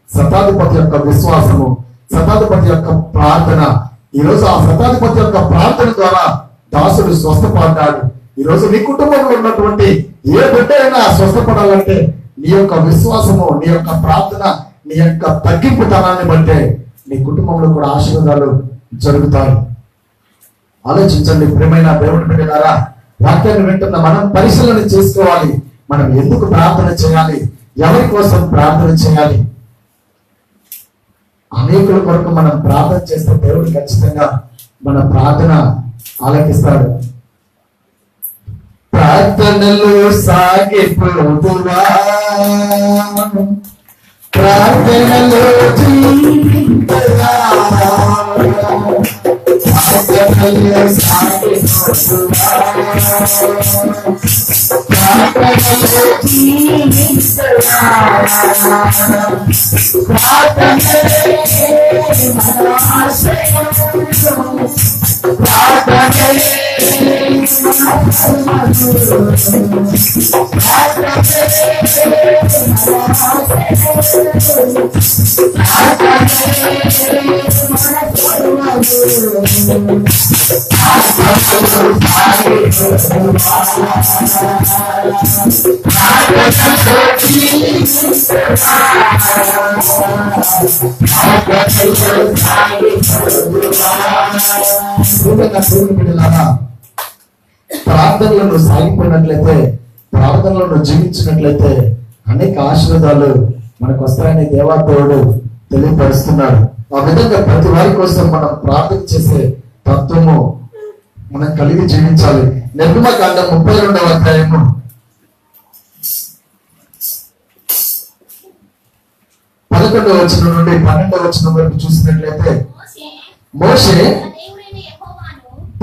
శతాధిపతి యొక్క విశ్వాసము, శతాధిపతి యొక్క ప్రార్థన. ఈరోజు ఆ శతాధిపతి యొక్క ప్రార్థన ద్వారా దాసుడు స్వస్థపడ్డాడు. ఈరోజు నీ కుటుంబంలో ఉన్నటువంటి ఏ బిడ్డ అయినా స్వస్థపడాలంటే నీ యొక్క విశ్వాసము, నీ యొక్క ప్రార్థన, నీ యొక్క తగ్గింపుతనాన్ని బట్టే నీ కుటుంబంలో కూడా ఆశీర్వాదాలు జరుగుతాయి. ఆలోచించండి ప్రియమైన దేవుని బిడ్డలారా, వాక్యాన్ని వింటున్న మనం పరిశీలన చేసుకోవాలి. మనం ఎందుకు ప్రార్థన చేయాలి, ఎవరి కోసం ప్రార్థన చేయాలి? అనేకుల కొరకు మనం ప్రార్థన చేస్తే దేవుడు ఖచ్చితంగా మన ప్రార్థన ఆలకిస్తాడు. ప్రార్థనలు సాగిపోతువా, ప్రార్థనలో జీవించరా, ప్రార్థనలో సాగిపోతువా, ప్రార్థనలో జీవించరా, ప్రార్థనలే మన ఆశ్రయం, ప్రార్థనలే ప్రార్థనలను సాగిపోయినట్లయితే, ప్రార్థనలను జీవించినట్లయితే అనేక ఆశీర్వాదాలు మనకు వస్తాయని దేవాదేవుడు తెలియపరుస్తున్నాడు. ఆ విధంగా ప్రతి వారి కోసం మనం ప్రార్థన చేసే తత్వము మనం కలిగి జీవించాలి. నిర్గమకాండం 32వ అధ్యాయము 11వ వచనం నుండి 12వ వచనం వరకు చూసినట్లయితే, మోషే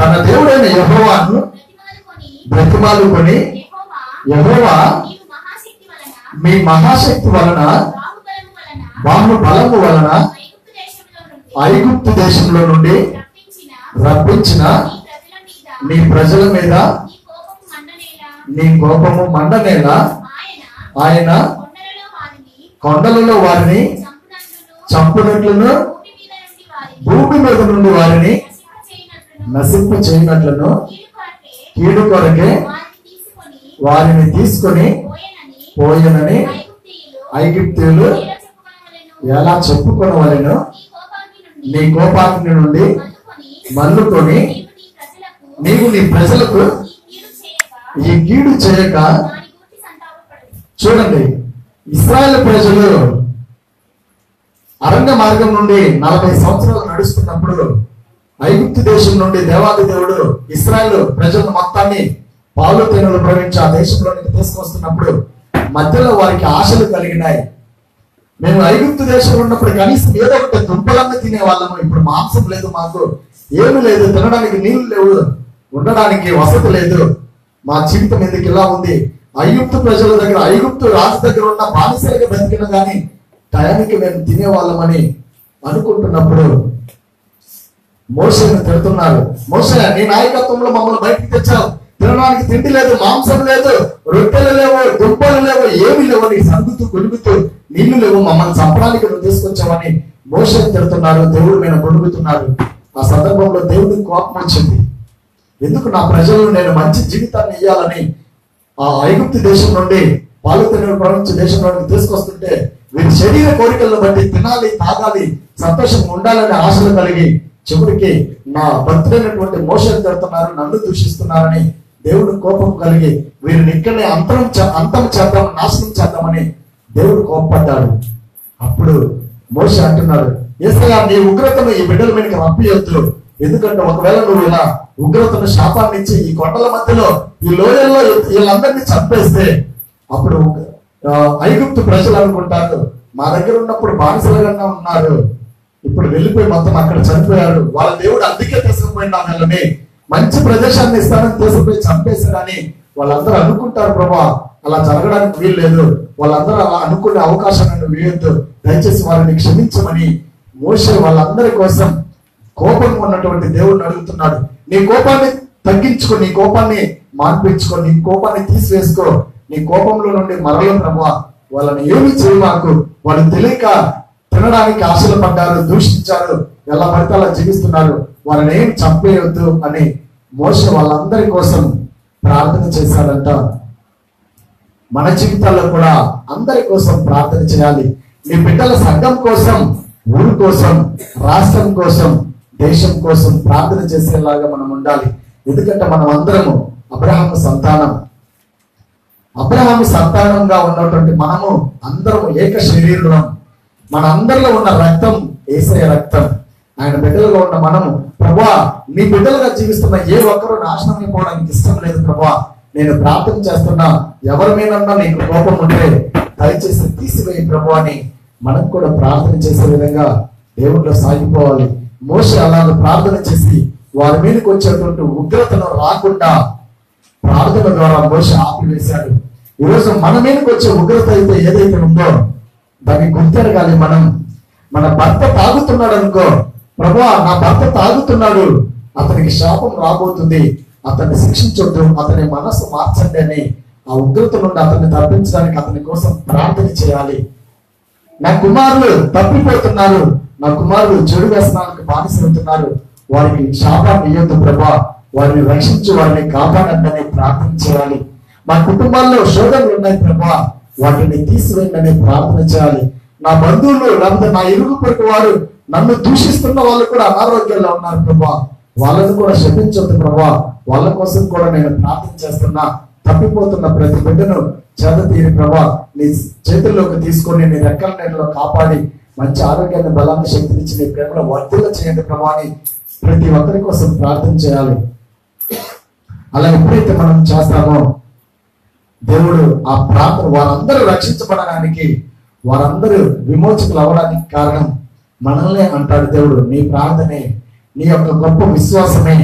తన దేవుడైన యెహోవాను బ్రతిమాలుకొని, యెహోవా మీ మహాశక్తి వలన, బాహుబలము వలన ఐగుప్తు దేశంలో నుండి రప్పించిన నీ ప్రజల మీద నీ కోపము మండనేలా ఆయన కొండలలో వారిని చంపునట్లును, భూమి మీద నుండి వారిని నశింప చేయనట్లును, కీడు కొరకే వారిని తీసుకొని పోయనని ఐగుప్తీయులు ఎలా చెప్పుకొనవలెను. నీ కోపాగ్ని నుండి మల్లుకొని నీవు నీ ప్రజలకు ఈ కీడు చేయక. చూడండి, ఇశ్రాయేలు ప్రజలు అరణ్య మార్గం నుండి 40 సంవత్సరాలు నడుస్తున్నప్పుడు ఐగుప్తు దేశం నుండి దేవాది దేవుడు ఇశ్రాయేలు ప్రజలను మొత్తాన్ని పాలు తేనెలు ప్రవహించి ఆ దేశంలోనికి తీసుకొస్తున్నప్పుడు మధ్యలో వారికి ఆశలు కలిగినాయి. మేము ఐగుప్తు దేశంలో ఉన్నప్పుడు కనీసం ఏదో ఒకటి దుంపలన్నీ తినేవాళ్ళము. ఇప్పుడు మాంసం లేదు, మాకు ఏమి లేదు, తినడానికి నీళ్లు లేవు, ఉండడానికి వసతి లేదు, మా జీవితం ఎందుకు ఇలా ఉంది? ఐగుప్తు ప్రజల దగ్గర, ఐగుప్తు రాజు దగ్గర ఉన్న బానిసలుగా బ్రతికిన కానీ టయానికి మేము తినేవాళ్ళమని అనుకుంటున్నప్పుడు మోషేను తిడుతున్నారు. మోషే, నీ నాయకత్వంలో మమ్మల్ని బయటికి తెచ్చావు, తినడానికి తిండి లేదు, మాంసం లేదు, రొట్టెలు లేవు, దుంపలు లేవు, ఏమి లేవు, నీ సంగుతూ గొడుగుతూ నీళ్లు లేవు, మమ్మల్ని చంపడానికి నువ్వు తీసుకొచ్చావని మోషేను తిడుతున్నారు. దేవుడు మీద గొడుగుతున్నారు. ఆ సందర్భంలో దేవుడికి కోపం వచ్చింది. ఎందుకు నా ప్రజలను నేను మంచి జీవితాన్ని ఇవ్వాలని ఆ ఐగుప్తు దేశం నుండి పాలు తేనెలు ప్రవహించే దేశంలోకి తీసుకొస్తుంటే వీరి శరీర కోరికలను బట్టి తినాలి, తాగాలి, సంతోషంగా ఉండాలని ఆశలు కలిగి చివరికి నా భక్తుడైనటువంటి మోషేను తిడుతున్నారు, నన్ను దూషిస్తున్నారని దేవుడు కోపం కలిగి వీరిని ఇక్కడనే అంతం చేద్దాం, నాశనం చేద్దామని దేవుడు కోపపడ్డాడు. అప్పుడు మోషే అంటున్నాడు, యేసయ్యా నీ ఉగ్రతను ఈ బిడ్డల మీదకి రప్పియొద్దు. ఎందుకంటే ఒకవేళ నువ్వు ఇలా ఉగ్రతను శాపాన్ని ఇచ్చి ఈ కొండల మధ్యలో ఈ లోయల్లో వీళ్ళందరినీ చంపేస్తే అప్పుడు ఐగుప్తు ప్రజలు అనుకుంటారు, మా దగ్గర ఉన్నప్పుడు బానిసలుగా ఉన్నారు, ఇప్పుడు వెళ్ళిపోయి మొత్తం అక్కడ చనిపోయారు, వాళ్ళ దేవుడు అందుకే తీసుకుపోయినా వాళ్ళని మంచి ప్రదేశాన్ని ఇస్తానని తీసుకుపోయి చంపేశారని వాళ్ళందరూ అనుకుంటారు. ప్రభా, అలా జరగడానికి వీలు లేదు, వాళ్ళందరూ అలా అనుకునే అవకాశాన్ని వేయొద్దు, దయచేసి వారిని క్షమించమని మోషే వాళ్ళందరి కోసం కోపంగా ఉన్నటువంటి దేవుడిని అడుగుతున్నాడు. నీ కోపాన్ని తగ్గించుకో, నీ కోపాన్ని మార్పించుకో, నీ కోపాన్ని తీసివేసుకో, నీ కోపంలో నుండి మరల ప్రభా వాళ్ళని ఏమి చేయమాకు, వాళ్ళు తెలియక తినడానికి ఆశలు పడ్డారు, దూషించారు, ఎలా పడితే అలా జీవిస్తున్నారు, వాళ్ళని ఏం చంపేయొద్దు అని మోషే వాళ్ళందరి కోసం ప్రార్థన చేశాడంట. మన జీవితాల్లో కూడా అందరి కోసం ప్రార్థన చేయాలి. నీ బిడ్డల సంఘం కోసం, ఊరు కోసం, రాష్ట్రం కోసం, దేశం కోసం ప్రార్థన చేసేలాగా మనం ఉండాలి. ఎందుకంటే మనం అందరము అబ్రహాము సంతానం. అబ్రహాము సంతానంగా ఉన్నటువంటి మనము అందరము ఏక శరీరం. మన అందరిలో ఉన్న రక్తం యేసయ్య రక్తం. ఆయన బిడ్డలుగా ఉన్న మనము, ప్రభువా నీ బిడ్డలుగా జీవిస్తున్న ఏ ఒక్కరూ నాశనం అయిపోవడానికి ఇష్టం లేదు ప్రభువా, నేను ప్రార్థన చేస్తున్నా, ఎవరి మీదన్నా నీకు కోపం ఉంటే దయచేసి తీసివేయి ప్రభువా అని మనం కూడా ప్రార్థన చేసే విధంగా దేవుడిలో సాగిపోవాలి. మోషే అలాగ ప్రార్థన చేసి వారి మీదకి వచ్చేటువంటి ఉగ్రతను రాకుండా ప్రార్థన ద్వారా మోషే ఆపివేశాడు. ఈరోజు మన మీదకి వచ్చే ఉగ్రత అయితే ఏదైతే ఉందో దాన్ని గుర్తెరగాలి. మన భర్త తాగుతున్నాడు అనుకో, ప్రభువా నా భర్త తాగుతున్నాడు, అతనికి శాపం రాబోతుంది, అతన్ని శిక్షించొద్దు, అతని మనస్సు మార్చండి అని ఆ ఉగ్రత నుండి అతన్ని తప్పించడానికి అతని కోసం ప్రార్థన చేయాలి. నా కుమారులు తప్పిపోతున్నారు, నా కుమారులు చెడు వ్యసనాలకు బానిసవుతున్నారు, వారికి శాపాన్ని ఇయ్యొద్దు ప్రభా, వారిని రక్షించి వారిని కాపాడండి అని ప్రార్థన చేయాలి. మా కుటుంబాల్లో శోధనలు ఉన్నాయి ప్రభా, వాటిని తీసివేయండి అని ప్రార్థన చేయాలి. నా బంధువులు లేకపోతే నా ఇరుగు పొరుగు వారు నన్ను దూషిస్తున్న వాళ్ళు కూడా అనారోగ్యంలో ఉన్నారు ప్రభా, వాళ్ళను కూడా క్షమించొద్దు ప్రభా, వాళ్ళ కోసం కూడా నేను ప్రార్థన చేస్తున్నా. తప్పిపోతున్న ప్రతి బిడ్డను చేత తీరి ప్రభా నీ చేతుల్లోకి తీసుకొని నీ రెక్కల నీళ్ళలో కాపాడి మంచి ఆరోగ్యాన్ని, బలాన్ని, శక్తినిచ్చి నీ ప్రేమలో వర్ధిల్ల చేయండి ప్రభా అని ప్రతి ఒక్కరి కోసం ప్రార్థన చేయాలి. అలా ఎప్పుడైతే మనం చేస్తామో దేవుడు ఆ ప్రార్థన వారందరూ రక్షించబడడానికి, వారందరూ విమోచకులు అవ్వడానికి కారణం మనల్నే అంటాడు దేవుడు. నీ ప్రార్థనే, నీ యొక్క గొప్ప విశ్వాసమే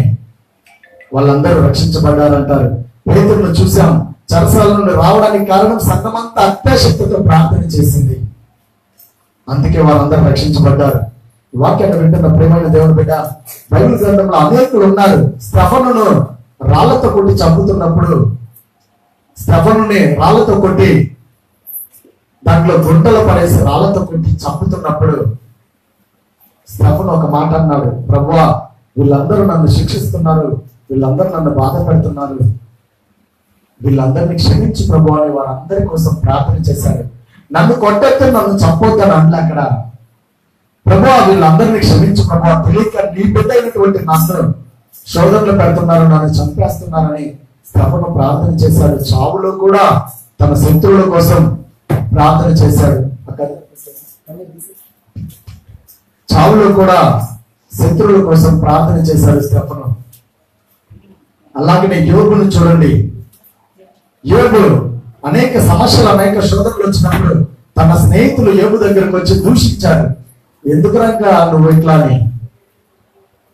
వాళ్ళందరూ రక్షించబడ్డారంటారు. పేతురును చూసాం, చెరసాల నుండి రావడానికి కారణం సంఘమంతా అత్యాశక్తితో ప్రార్థన చేసింది, అందుకే వాళ్ళందరూ రక్షించబడ్డారు. వాక్యాన్ని వింటున్న ప్రేమైన దేవుని బిడ్డ, బైబిల్ గ్రంథంలో అనేకులు ఉన్నారు. స్టెఫనును రాళ్లతో కొట్టి చంపుతున్నప్పుడు, స్టెఫనుని రాళ్లతో కొట్టి దాంట్లో గుంటలో పడేసి రాళ్లతో కొట్టి చంపుతున్నప్పుడు స్టెఫను ఒక మాట అన్నాడు, ప్రభువా వీళ్ళందరూ నన్ను శిక్షిస్తున్నారు, వీళ్ళందరూ నన్ను బాధ పెడుతున్నారు, వీళ్ళందరినీ క్షమించి ప్రభు అని వారందరి కోసం ప్రార్థన చేశాడు. నన్ను కొట్టొద్దు, నన్ను చంపొద్దని అనలే అక్కడ. ప్రభువా వీళ్ళందరినీ క్షమించు ప్రభువా, తెలియక నీ బిడ్డ అయినటువంటి నన్ను శోధనలు పెడుతున్నారు, నన్ను చంపేస్తున్నారని స్టెఫను ప్రార్థన చేశాడు. చావులో కూడా తన శత్రువుల కోసం ప్రార్థన చేశాడు. చావులో కూడా శత్రువుల కోసం ప్రార్థన చేశాడు స్టెఫను. అలాగనే యోబును చూడండి. యోబు అనేక సమస్యలు, అనేక శోధనలు వచ్చినప్పుడు తన స్నేహితులు యోబు దగ్గరకు వచ్చి దూషించారు. ఎందుకు రంగా నువ్వు ఇట్లా అని,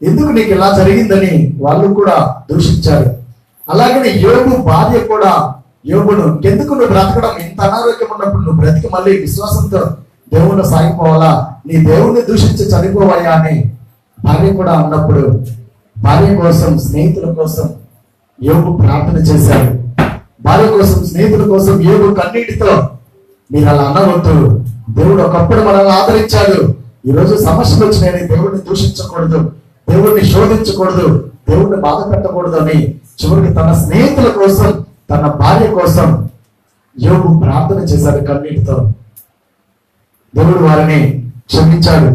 ఎందుకు నీకు ఇలా జరిగిందని వాళ్ళు కూడా దూషించారు. అలాగనే యోబు భార్య కూడా యోబును, ఎందుకు నువ్వు బ్రతకడం, ఇంత అనారోగ్యం ఉన్నప్పుడు నువ్వు బ్రతికి మళ్ళీ విశ్వాసంతో దేవుణ్ణి సాగిపోవాలా, నీ దేవుణ్ణి దూషించి చనిపోవాయా అని భార్య కూడా అన్నప్పుడు భార్య కోసం, స్నేహితుల కోసం యోబు ప్రార్థన చేశాడు. భార్య కోసం, స్నేహితుల కోసం యోబు కన్నీటితో, మీరు అలా అనవద్దు, దేవుడు ఒకప్పుడు మనల్ని ఆదరించాడు, ఈరోజు సమస్యలు వచ్చినాయని దేవుడిని దూషించకూడదు, దేవుడిని శోధించకూడదు, దేవుడిని బాధ పెట్టకూడదు అని చివరికి తన స్నేహితుల కోసం, తన భార్య కోసం యోబు ప్రార్థన చేశాడు కన్నీటితో. దేవుడు వారిని క్షమించాడు.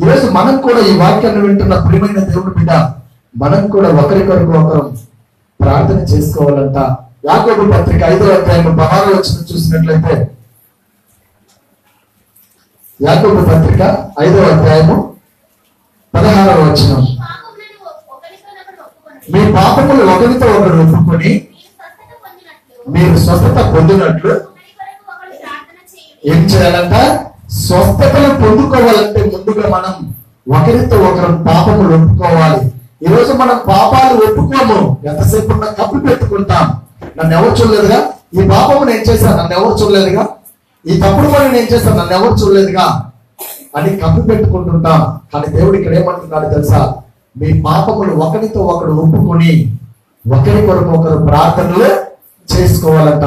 ఈరోజు మనం కూడా ఈ వాక్యాన్ని వింటున్న ప్రియమైన దేవుడి బిడ్డ, మనం కూడా ఒకరికొరకు ఒకరు ప్రార్థన చేసుకోవాలంట. యాకోబు పత్రిక 5వ అధ్యాయం 16వ వచనం చూసినట్లయితే, యాకోబు పత్రిక 5వ అధ్యాయము 16వ వచనం, మీ పాపములు ఒకరితో ఒకరు ఒప్పుకొని మీరు స్వస్థత పొందినట్లు ఏం చేయాలంట? స్వస్థతను పొందుకోవాలంటే ముందుగా మనం ఒకరితో ఒకరు పాపములు ఒప్పుకోవాలి. ఈరోజు మనం పాపాలు ఒప్పుకోము, ఎంతసేపు ఉన్న కప్పు పెట్టుకుంటాం. నన్ను ఎవరు చూడలేదుగా, ఈ పాపము నేను చేశాను, నన్ను ఎవరు చూడలేదుగా, ఈ తప్పుడు పని నేను చేశాను, నన్ను ఎవరు చూడలేదుగా అని కప్పు పెట్టుకుంటుంటాం. కానీ దేవుడు ఇక్కడ ఏమంటున్నాడు తెలుసా? మీ పాపములు ఒకరితో ఒకరు ఒప్పుకొని ఒకరి కొరకు ఒకరు ప్రార్థనలు చేసుకోవాలంట.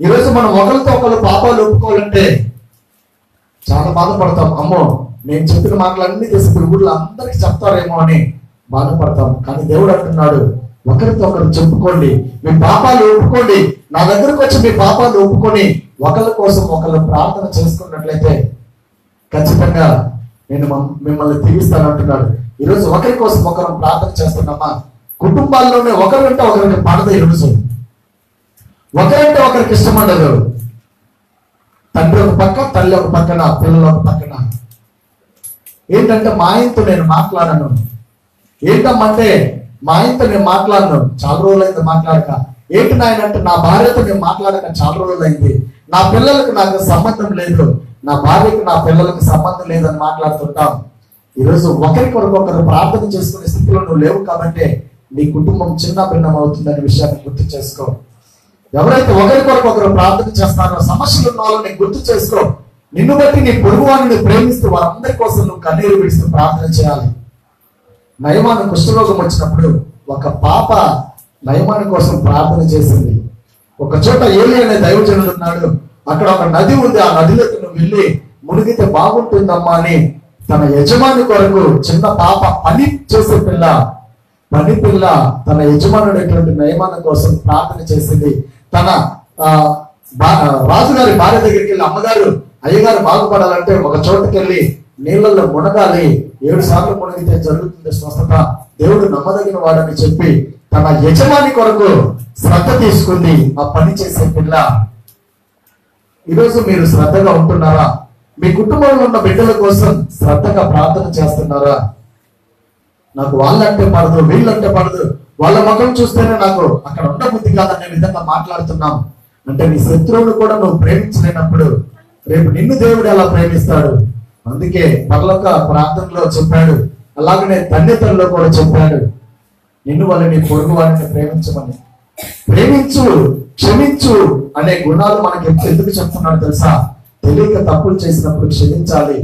ఈరోజు మనం ఒకరితో ఒకరు పాపాలు ఒప్పుకోవాలంటే చాలా బాధపడతాం. అమ్మో నేను చెప్పిన మాటలన్నీ తెలిసి ఊళ్ళో అందరికి చెప్తారేమో అని బాధపడతాం. కానీ దేవుడు అంటున్నాడు, ఒకరితో ఒకరు చెప్పుకోండి, మీ పాపాలు ఒప్పుకోండి. నా దగ్గరకు వచ్చి మీ పాపాలు ఒప్పుకొని ఒకరి కోసం ఒకరు ప్రార్థన చేసుకున్నట్లయితే ఖచ్చితంగా నేను మిమ్మల్ని తీరుస్తాను అంటున్నాడు. ఈరోజు ఒకరి కోసం ఒకరు ప్రార్థన చేస్తున్నామా? కుటుంబాల్లోనే ఒకరంటే ఒకరికి పడదు. ఈరోజు ఒకరంటే ఒకరికి ఇష్టం ఉండదు. తండ్రి ఒక పక్క, తల్లి ఒక పక్కన, పిల్లలు ఒక పక్కన. ఏంటంటే మా ఆయనతో నేను మాట్లాడను. ఏంటమ్మంటే మా ఆయనతో నేను మాట్లాడను, చాలా రోజులైంది మాట్లాడక. ఏంటి నాయన అంటే నా భార్యతో నేను మాట్లాడక చాలా రోజులైంది. నా పిల్లలకు నాకు సంబంధం లేదు, నా భార్యకు నా పిల్లలకు సంబంధం లేదని మాట్లాడుతుంటాం. ఈరోజు ఒకరికొకరు ప్రార్థన చేసుకునే స్థితిలో నువ్వు లేవు కాబట్టి నీ కుటుంబం చిన్న భిన్నం అవుతుందనే విషయాన్ని గుర్తు చేసుకో. ఎవరైతే ఒకరికొకరు ప్రార్థన చేస్తారో, సమస్యలు ఉన్న వాళ్ళని గుర్తు చేసుకో. నిన్ను బట్టి నీ పొరుగు వారిని ప్రేమిస్తూ వారందరి కోసం నువ్వు కన్నీరు విడుస్తూ ప్రార్థన చేయాలి. నయమాను కుష్ఠరోగం వచ్చినప్పుడు ఒక పాప నయమాను కోసం ప్రార్థన చేసింది. ఒక చోట ఏలి అనే దైవజనుడు ఉన్నాడు. అక్కడ ఒక నది ఉంది, ఆ నదిలోకి నువ్వు వెళ్ళి మునిగితే బాగుంటుందమ్మా అని తన యజమాని కొరకు చిన్న పాప, పని చేసే పిల్ల, పని పిల్ల తన యజమానుడైనటువంటి నయమాను కోసం ప్రార్థన చేసింది. తన రాజుగారి భార్య దగ్గరికి వెళ్ళి, అమ్మగారు అయ్యగారు బాగుపడాలంటే ఒక చోటుకి వెళ్ళి నీళ్ళల్లో మునగాలి, 7 సార్లు మునిగితే జరుగుతుంది స్వస్థత, దేవుడు నమ్మదగిన వాడని చెప్పి తన యజమాని కొరకు శ్రద్ధ తీసుకుంది ఆ పని చేసే పిల్ల. ఈరోజు మీరు శ్రద్ధగా ఉంటున్నారా? మీ కుటుంబంలో ఉన్న బిడ్డల కోసం శ్రద్ధగా ప్రార్థన చేస్తున్నారా? నాకు వాళ్ళంటే పడదు, వీళ్ళంటే పడదు, వాళ్ళ ముఖం చూస్తేనే నాకు అక్కడ ఉండబుద్ధి కాదనే విధంగా మాట్లాడుతున్నాం అంటే నీ శత్రువును కూడా నువ్వు ప్రేమించలేనప్పుడు రేపు నిన్ను దేవుడు ఎలా ప్రేమిస్తాడు? అందుకే పరలోక ప్రార్థనలో చెప్పాడు, అలాగనే ధన్యతల్లో కూడా చెప్పాడు, నిన్ను వాళ్ళ నీ పొరుగు వారిని ప్రేమించమని. ప్రేమించు, క్షమించు అనే గుణాలు మనకి ఎందుకు చెప్తున్నాడు తెలుసా? తెలియక తప్పులు చేసినప్పుడు క్షమించాలి,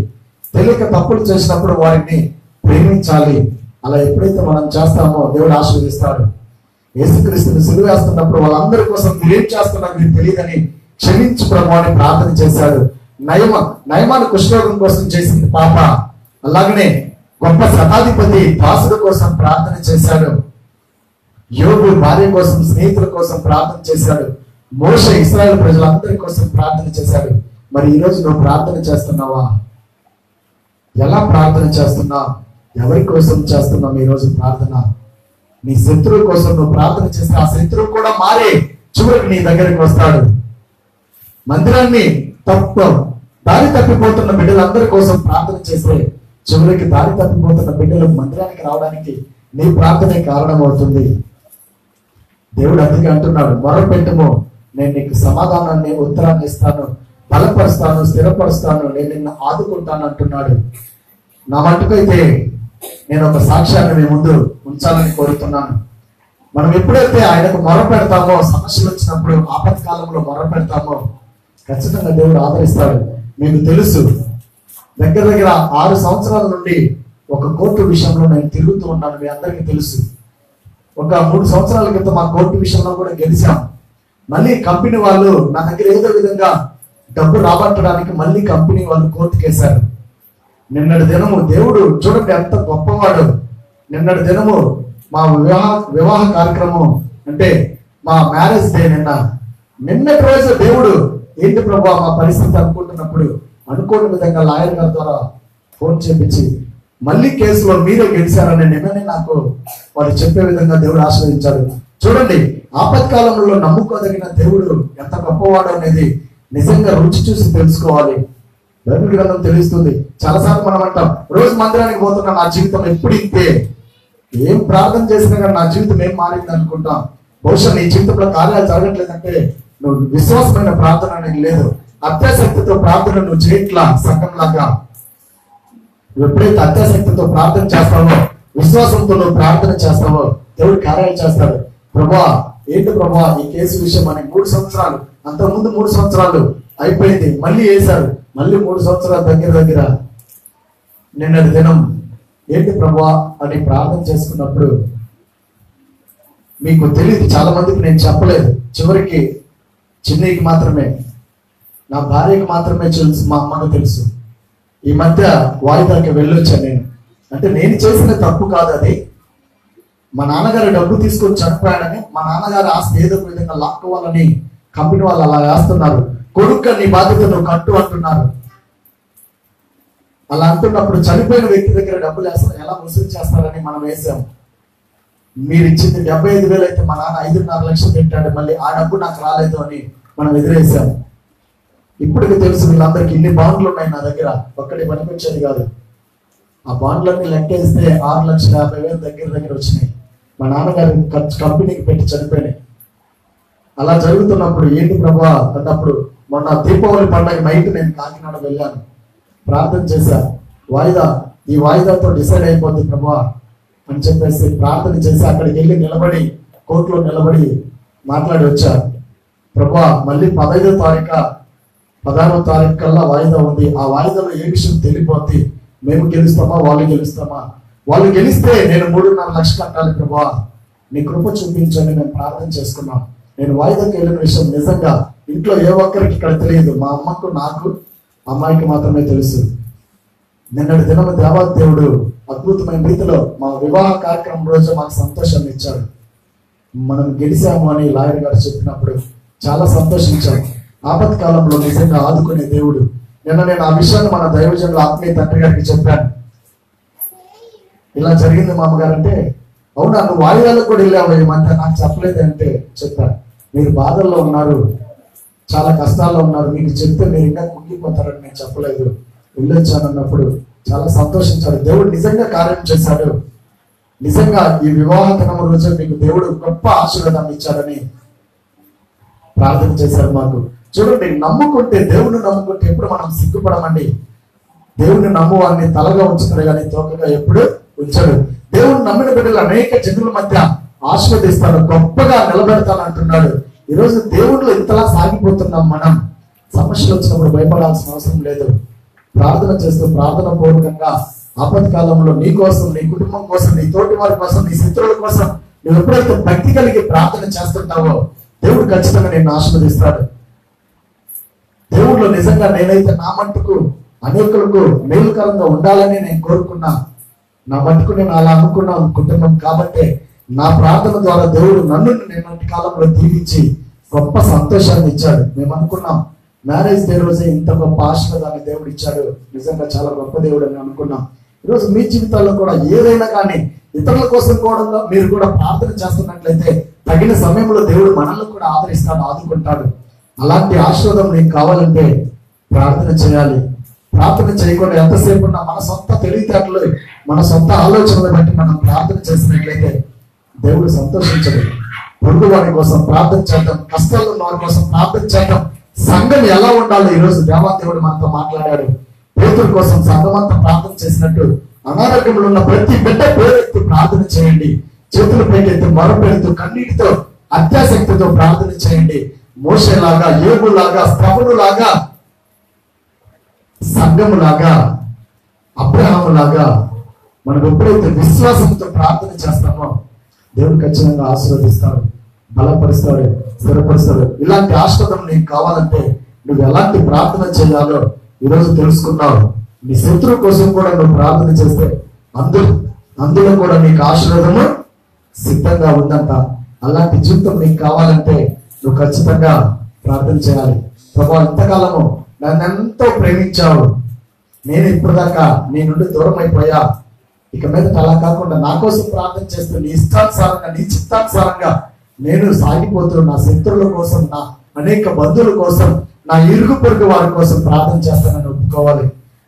తెలియక తప్పులు చేసినప్పుడు వారిని ప్రేమించాలి. అలా ఎప్పుడైతే మనం చేస్తామో దేవుడు ఆశీర్వదిస్తాడు. యేసుక్రీస్తుని సిలువేస్తున్నప్పుడు వాళ్ళందరి కోసం మీరేం చేస్తున్నారు మీకు తెలియదని క్షమించు ప్రభు అని ప్రార్థన చేశాడు. నయమాను కుష్ఠరోగం కోసం చేసింది పాప. అలాగనే గొప్ప శతాధిపతి దాసుడు కోసం ప్రార్థన చేశాడు. యోబు భార్య కోసం, స్నేహితుల కోసం ప్రార్థన చేశాడు. మోషే ఇశ్రాయేలు ప్రజలందరి కోసం ప్రార్థన చేశాడు. మరి ఈరోజు నువ్వు ప్రార్థన చేస్తున్నావా? ఎలా ప్రార్థన చేస్తున్నావు? ఎవరి కోసం చేస్తున్నావు ఈరోజు ప్రార్థన? నీ శత్రువు కోసం నువ్వు ప్రార్థన చేస్తే ఆ శత్రువు కూడా మారే చివరికి నీ దగ్గరికి వస్తాడు. మందిరాన్ని దారి తప్పిపోతున్న బిడ్డలందరి కోసం ప్రార్థన చేస్తే చివరికి దారి తప్పిపోతున్న బిడ్డలు మందిరానికి రావడానికి నీ ప్రార్థనే కారణం అవుతుంది. దేవుడు అందుకే అంటున్నాడు, మొరపెట్టుము, నేను నీకు సమాధానాన్ని, ఉత్తరాన్ని ఇస్తాను, బలపరుస్తాను, స్థిరపరుస్తాను, నేను నిన్ను ఆదుకుంటాను అంటున్నాడు. నా మటుకైతే నేను ఒక సాక్ష్యాన్ని మీ ముందు ఉంచాలని కోరుతున్నాను. మనం ఎప్పుడైతే ఆయనకు మొర పెడతామో, సమస్యలు వచ్చినప్పుడు, ఆపత్కాలంలో మొర పెడతామో ఖచ్చితంగా దేవుడు ఆదరిస్తాడు. మీకు తెలుసు, దగ్గర 6 సంవత్సరాల నుండి ఒక కోర్టు విషయంలో నేను తిరుగుతూ ఉన్నాను. మీ అందరికీ తెలుసు. ఒక 3 సంవత్సరాల క్రితం మా కోర్టు విషయంలో కూడా గెలిచాం. మళ్ళీ కంపెనీ వాళ్ళు నా దగ్గర ఏదో విధంగా డబ్బు రాబట్టడానికి మళ్ళీ కంపెనీ వాళ్ళు కోర్టుకేశారు. నిన్నటి దినము దేవుడు చూడండి ఎంత గొప్పవాడు. నిన్నటి దినము మా వివాహ కార్యక్రమం అంటే మా మ్యారేజ్ డే. నిన్నటి రోజు దేవుడు ఏంటి ప్రభు మా పరిస్థితి అనుకుంటున్నప్పుడు అనుకోని విధంగా లాయర్ గారి ద్వారా ఫోన్ చేపించి మళ్ళీ కేసులో మీరే గెలిచారని నిన్ననే నాకు వాళ్ళు చెప్పే విధంగా దేవుడు ఆశీర్వదించాడు. చూడండి, ఆపత్కాలంలో నమ్ముకోదగిన దేవుడు ఎంత గొప్పవాడు అనేది నిజంగా రుచి చూసి తెలుసుకోవాలి. బైబిల్ గ్రంథం తెలుస్తుంది. చాలాసార్లు మనం అంటాం, రోజు మందిరానికి పోతున్నా నా జీవితం ఎప్పుడు ఇంతే, ఏం ప్రార్థన చేసినా కానీ నా జీవితం ఏం మారింది అనుకుంటాం. బహుశా నీ జీవితంలో కార్యాలు జరగట్లేదంటే నువ్వు విశ్వాసమైన ప్రార్థన అనేది లేదు. అత్యాసక్తితో ప్రార్థన నువ్వు చేయట్లా. సంఘంలాగా నువ్వు ఎప్పుడైతే అత్యాసక్తితో ప్రార్థన చేస్తావో, విశ్వాసంతో నువ్వు ప్రార్థన చేస్తావో దేవుడు కార్యాలు చేస్తాడు. ప్రభా ఏంటి ప్రభా ఈ కేసు విషయం అని 3 సంవత్సరాలు, అంతకుముందు 3 సంవత్సరాలు అయిపోయింది, మళ్ళీ వేశారు, మళ్ళీ 3 సంవత్సరాల దగ్గర నిన్నటి దినం ఏంటి ప్రభా అని ప్రార్థన చేసుకున్నప్పుడు మీకు తెలియదు, చాలా మందికి నేను చెప్పలేదు. చివరికి చిన్నయ్యకి మాత్రమే, నా భార్యకి మాత్రమే తెలుసు, మా అమ్మకు తెలుసు. ఈ మధ్య వాయిదాకి వెళ్ళొచ్చాను నేను. అంటే నేను చేసిన తప్పు కాదు అది, మా నాన్నగారు డబ్బు తీసుకొని చనిపోయాడని మా నాన్నగారు ఆస్తి ఏదో ఒక విధంగా లాక్కోవాలని కంపెనీ వాళ్ళు అలా వేస్తున్నారు. కొడుకు నీ బాధ్యత నువ్వు కట్టు అంటున్నారు. అలా అంటున్నప్పుడు చనిపోయిన వ్యక్తి దగ్గర డబ్బులు వేస్తారు, ఎలా వసూలు చేస్తారని మనం వేసాం. మీరు ఇచ్చింది 75,000 అయితే మా నాన్న 5.5 లక్షలు పెట్టాడు, మళ్ళీ ఆ డబ్బు నాకు రాలేదు అని మనం ఎదురేసాం. ఇప్పటికి తెలుసు వీళ్ళందరికీ ఇన్ని బాండ్లు ఉన్నాయి నా దగ్గర, ఒక్కటి పనిపించేది కాదు. ఆ బాండ్లన్నీ లెక్కేస్తే 6,50,000 దగ్గర వచ్చినాయి. మా నాన్నగారి కంపెనీకి పెట్టి చనిపోయినాయి. అలా జరుగుతున్నప్పుడు ఏంటి ప్రభా అన్నప్పుడు మొన్న దీపావళి పండుగ నైట్ నేను కాకినాడ వెళ్ళాను, ప్రార్థన చేశా. ఈ వాయిదాతో డిసైడ్ అయిపోద్ది ప్రభా అని చెప్పేసి ప్రార్థన చేసి అక్కడికి వెళ్ళి నిలబడి కోర్టులో నిలబడి మాట్లాడి వచ్చా. ప్రభా మళ్ళీ 15వ తారీఖు 16వ తారీఖు కల్లా వాయిదా ఉంది. ఆ వాయిదాలో ఏ విషయం తెలియపోద్ది, మేము గెలుస్తామా వాళ్ళు గెలుస్తామా? వాళ్ళు గెలిస్తే నేను 3.5 లక్షలు కట్టాలి ప్రభా, నీ కృప చూపించని మేము ప్రార్థన చేసుకున్నాం. నేను వాయిదాకి వెళ్ళిన విషయం నిజంగా ఇంట్లో ఏ ఒక్కరికి ఇక్కడ తెలియదు. మా అమ్మకు నాకు అమ్మాయికి మాత్రమే తెలుసు. నిన్నటి దినం దేవాది దేవుడు అద్భుతమైన రీతిలో మా వివాహ కార్యక్రమం రోజు మాకు సంతోషాన్ని ఇచ్చాడు. మనం గెలిచాము అని లాయర్ గారు చెప్పినప్పుడు చాలా సంతోషించాం. ఆపత్కాలంలో నిజంగా ఆదుకునే దేవుడు. నిన్న నేను ఆ విషయాన్ని మన దైవజనుల ఆత్మీయ తండ్రి గారికి చెప్పాను. ఇలా జరిగింది మామగారు అంటే, అవునా నువ్వు వాయిదాలకు కూడా వెళ్ళావు ఈ మధ్య, నాకు చెప్పలేదు అంటే చెప్పాను. మీరు బాధల్లో ఉన్నారు, చాలా కష్టాల్లో ఉన్నారు, మీకు చెప్తే మీరు ఇంకా కుంగిపోతారని నేను చెప్పలేదు, వెళ్ళొచ్చాను అన్నప్పుడు చాలా సంతోషించాడు. దేవుడు నిజంగా కార్యం చేశాడు. నిజంగా ఈ వివాహ దినం రోజు మీకు దేవుడు గొప్ప ఆశీర్వాదాన్ని ఇచ్చాడని ప్రార్థన చేశారు మాకు. చూడండి, నమ్ముకుంటే దేవుడిని నమ్ముకుంటే ఎప్పుడు మనం సిగ్గుపడమండి. దేవుడిని నమ్మువాన్ని తలగా ఉంచుతాడు కానీ తోకగా ఎప్పుడు ఉంచాడు. దేవుడిని నమ్మిన బిడ్డలు అనేక జనుల మధ్య ఆశీర్వదిస్తాడు, గొప్పగా నిలబెడతాను అంటున్నాడు. ఈరోజు దేవుళ్ళు ఇంతలా సాగిపోతున్నాం. మనం సమస్యలు వచ్చినప్పుడు భయపడాల్సిన అవసరం లేదు. ప్రార్థన చేస్తూ ప్రార్థన పూర్వకంగా ఆపత్కాలంలో నీ కోసం, నీ కుటుంబం కోసం, నీ తోటి వారి కోసం, నీ శత్రువుల కోసం నువ్వు ఎప్పుడైతే భక్తి కలిగి ప్రార్థన చేస్తుంటావో దేవుడు ఖచ్చితంగా నేను ఆశీర్వదిస్తాడు. దేవుళ్ళు నిజంగా నేనైతే నా మట్టుకు అనేకులకు మేలుకరంగా ఉండాలని నేను కోరుకున్నా. నా మట్టుకు నేను అలా అనుకున్నా కుటుంబం కాబట్టి నా ప్రార్థన ద్వారా దేవుడు నన్ను నిన్నటి కాలంలో దీవించి గొప్ప సంతోషాన్ని ఇచ్చాడు. మేము అనుకున్నాం మ్యారేజ్ డే రోజే ఇంత గొప్ప ఆశీర్వాదాన్ని దేవుడు ఇచ్చాడు, నిజంగా చాలా గొప్ప దేవుడు అని అనుకున్నాం. ఈరోజు మీ జీవితాల్లో కూడా ఏదైనా కానీ ఇతరుల కోసం కూడా మీరు కూడా ప్రార్థన చేస్తున్నట్లయితే తగిన సమయంలో దేవుడు మనల్ని కూడా ఆదరిస్తాడు, ఆదుకుంటాడు. అలాంటి ఆశీర్వాదం నీకు కావాలంటే ప్రార్థన చేయాలి. ప్రార్థన చేయకుండా ఎంతసేపు ఉన్నా మన సొంత తెలివితేటలు, మన సొంత ఆలోచనలు బట్టి మనం ప్రార్థన చేసినట్లయితే దేవుడు సంతోషించడు. పొరుగు వారి కోసం ప్రార్థన చేద్దాం, కష్టాలు ఉన్న వారి కోసం ప్రార్థన చేద్దాం. సంఘం ఎలా ఉండాలో ఈరోజు దేవాదేవుడు మనతో మాట్లాడాడు. పేతురు కోసం సంఘం అంతా ప్రార్థన చేసినట్టు అనారోగ్యంలో ఉన్న ప్రతి బిడ్డ పేరెత్తి ప్రార్థన చేయండి. చేతులు పైకెత్తి మొరపెడుతూ కన్నీటితో అత్యాసక్తితో ప్రార్థన చేయండి. మోషేలాగా, యోబులాగా, స్తవనులాగా, సంఘములాగా, అబ్రహాములాగా మనం ఎప్పుడైతే విశ్వాసంతో ప్రార్థన చేస్తామో దేవుడు ఖచ్చితంగా ఆశీర్వదిస్తాడు, బలపరుస్తాడు, స్థిరపరుస్తాడు. ఇలాంటి ఆశీర్వాదం నీకు కావాలంటే నువ్వు ఎలాంటి ప్రార్థన చేయాలో ఈరోజు తెలుసుకున్నావు. నీ శత్రువు కోసం కూడా నువ్వు ప్రార్థన చేస్తే అందులో కూడా నీకు ఆశీర్వాదము సిద్ధంగా ఉందంట. అలాంటి జీవితం నీకు కావాలంటే నువ్వు ఖచ్చితంగా ప్రార్థన చేయాలి. ప్రభా ఇంతకాలము నన్ను ఎంతో ప్రేమించావు, నేను ఇప్పటిదాకా నీ నుండి దూరం అయిపోయా, ఇక మీద అలా కాకుండా నా కోసం ప్రార్థన చేస్తూ నీ ఇష్టానుసారంగా, నీ చిత్తానుసారంగా నేను సాగిపోతూ నా శత్రువుల కోసం, నా అనేక బంధువుల కోసం, నా ఇరుగు పొరుగు వారి కోసం ప్రార్థన చేస్తానని ఒప్పుకోవాలి.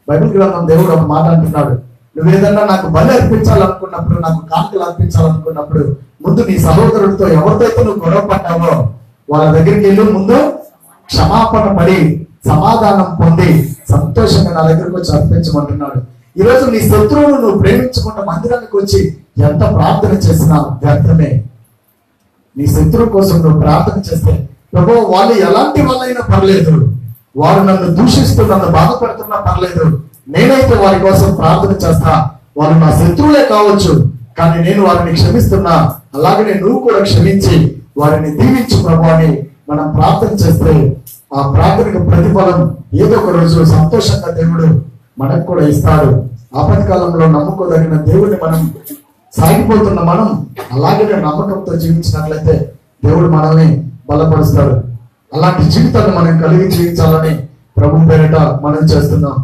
బైబిల్ గ్రంథం దేవుడు ఒక మాట అంటున్నాడు, నువ్వు ఏదన్నా నాకు బలి అర్పించాలనుకున్నప్పుడు, నాకు కానుకలు అర్పించాలనుకున్నప్పుడు ముందు నీ సహోదరుడితో ఎవరితో నువ్వు గొడవ పడ్డావో వాళ్ళ దగ్గరికి వెళ్ళి ముందు క్షమాపణ పడి సమాధానం పొంది సంతోషంగా నా దగ్గరకు వచ్చి అర్పించమంటున్నాడు. ఈరోజు నీ శత్రువును నువ్వు ప్రేమించకుండా మందిరానికి వచ్చి ఎంత ప్రార్థన చేసినా వ్యర్థమే. నీ శత్రువు కోసం నువ్వు ప్రార్థన చేస్తే ప్రభు వాళ్ళు ఎలాంటి వాళ్ళైనా పర్లేదు, వారు నన్ను దూషిస్తూ నన్ను బాధపడుతున్నా పర్లేదు, నేనైతే వారి కోసం ప్రార్థన చేస్తా. వాళ్ళు నా శత్రువులే కావచ్చు, కానీ నేను వారిని క్షమిస్తున్నా, అలాగనే నువ్వు కూడా క్షమించి వారిని దీవించు ప్రభు అని మనం ప్రార్థన చేస్తే ఆ ప్రార్థనకు ప్రతిఫలం ఏదో ఒక రోజు సంతోషంగా దేవుడు మనకు కూడా ఇస్తాడు. ఆపత్కాలంలో నమ్ముకోదగిన దేవుడిని మనం సాగిపోతున్న మనం అలాగే నమ్మకంతో జీవించినట్లయితే దేవుడు మనల్ని బలపరుస్తాడు. అలాంటి జీవితాన్ని మనం కలిగి జీవించాలని ప్రభు పేరిట మనం చేస్తున్నాం.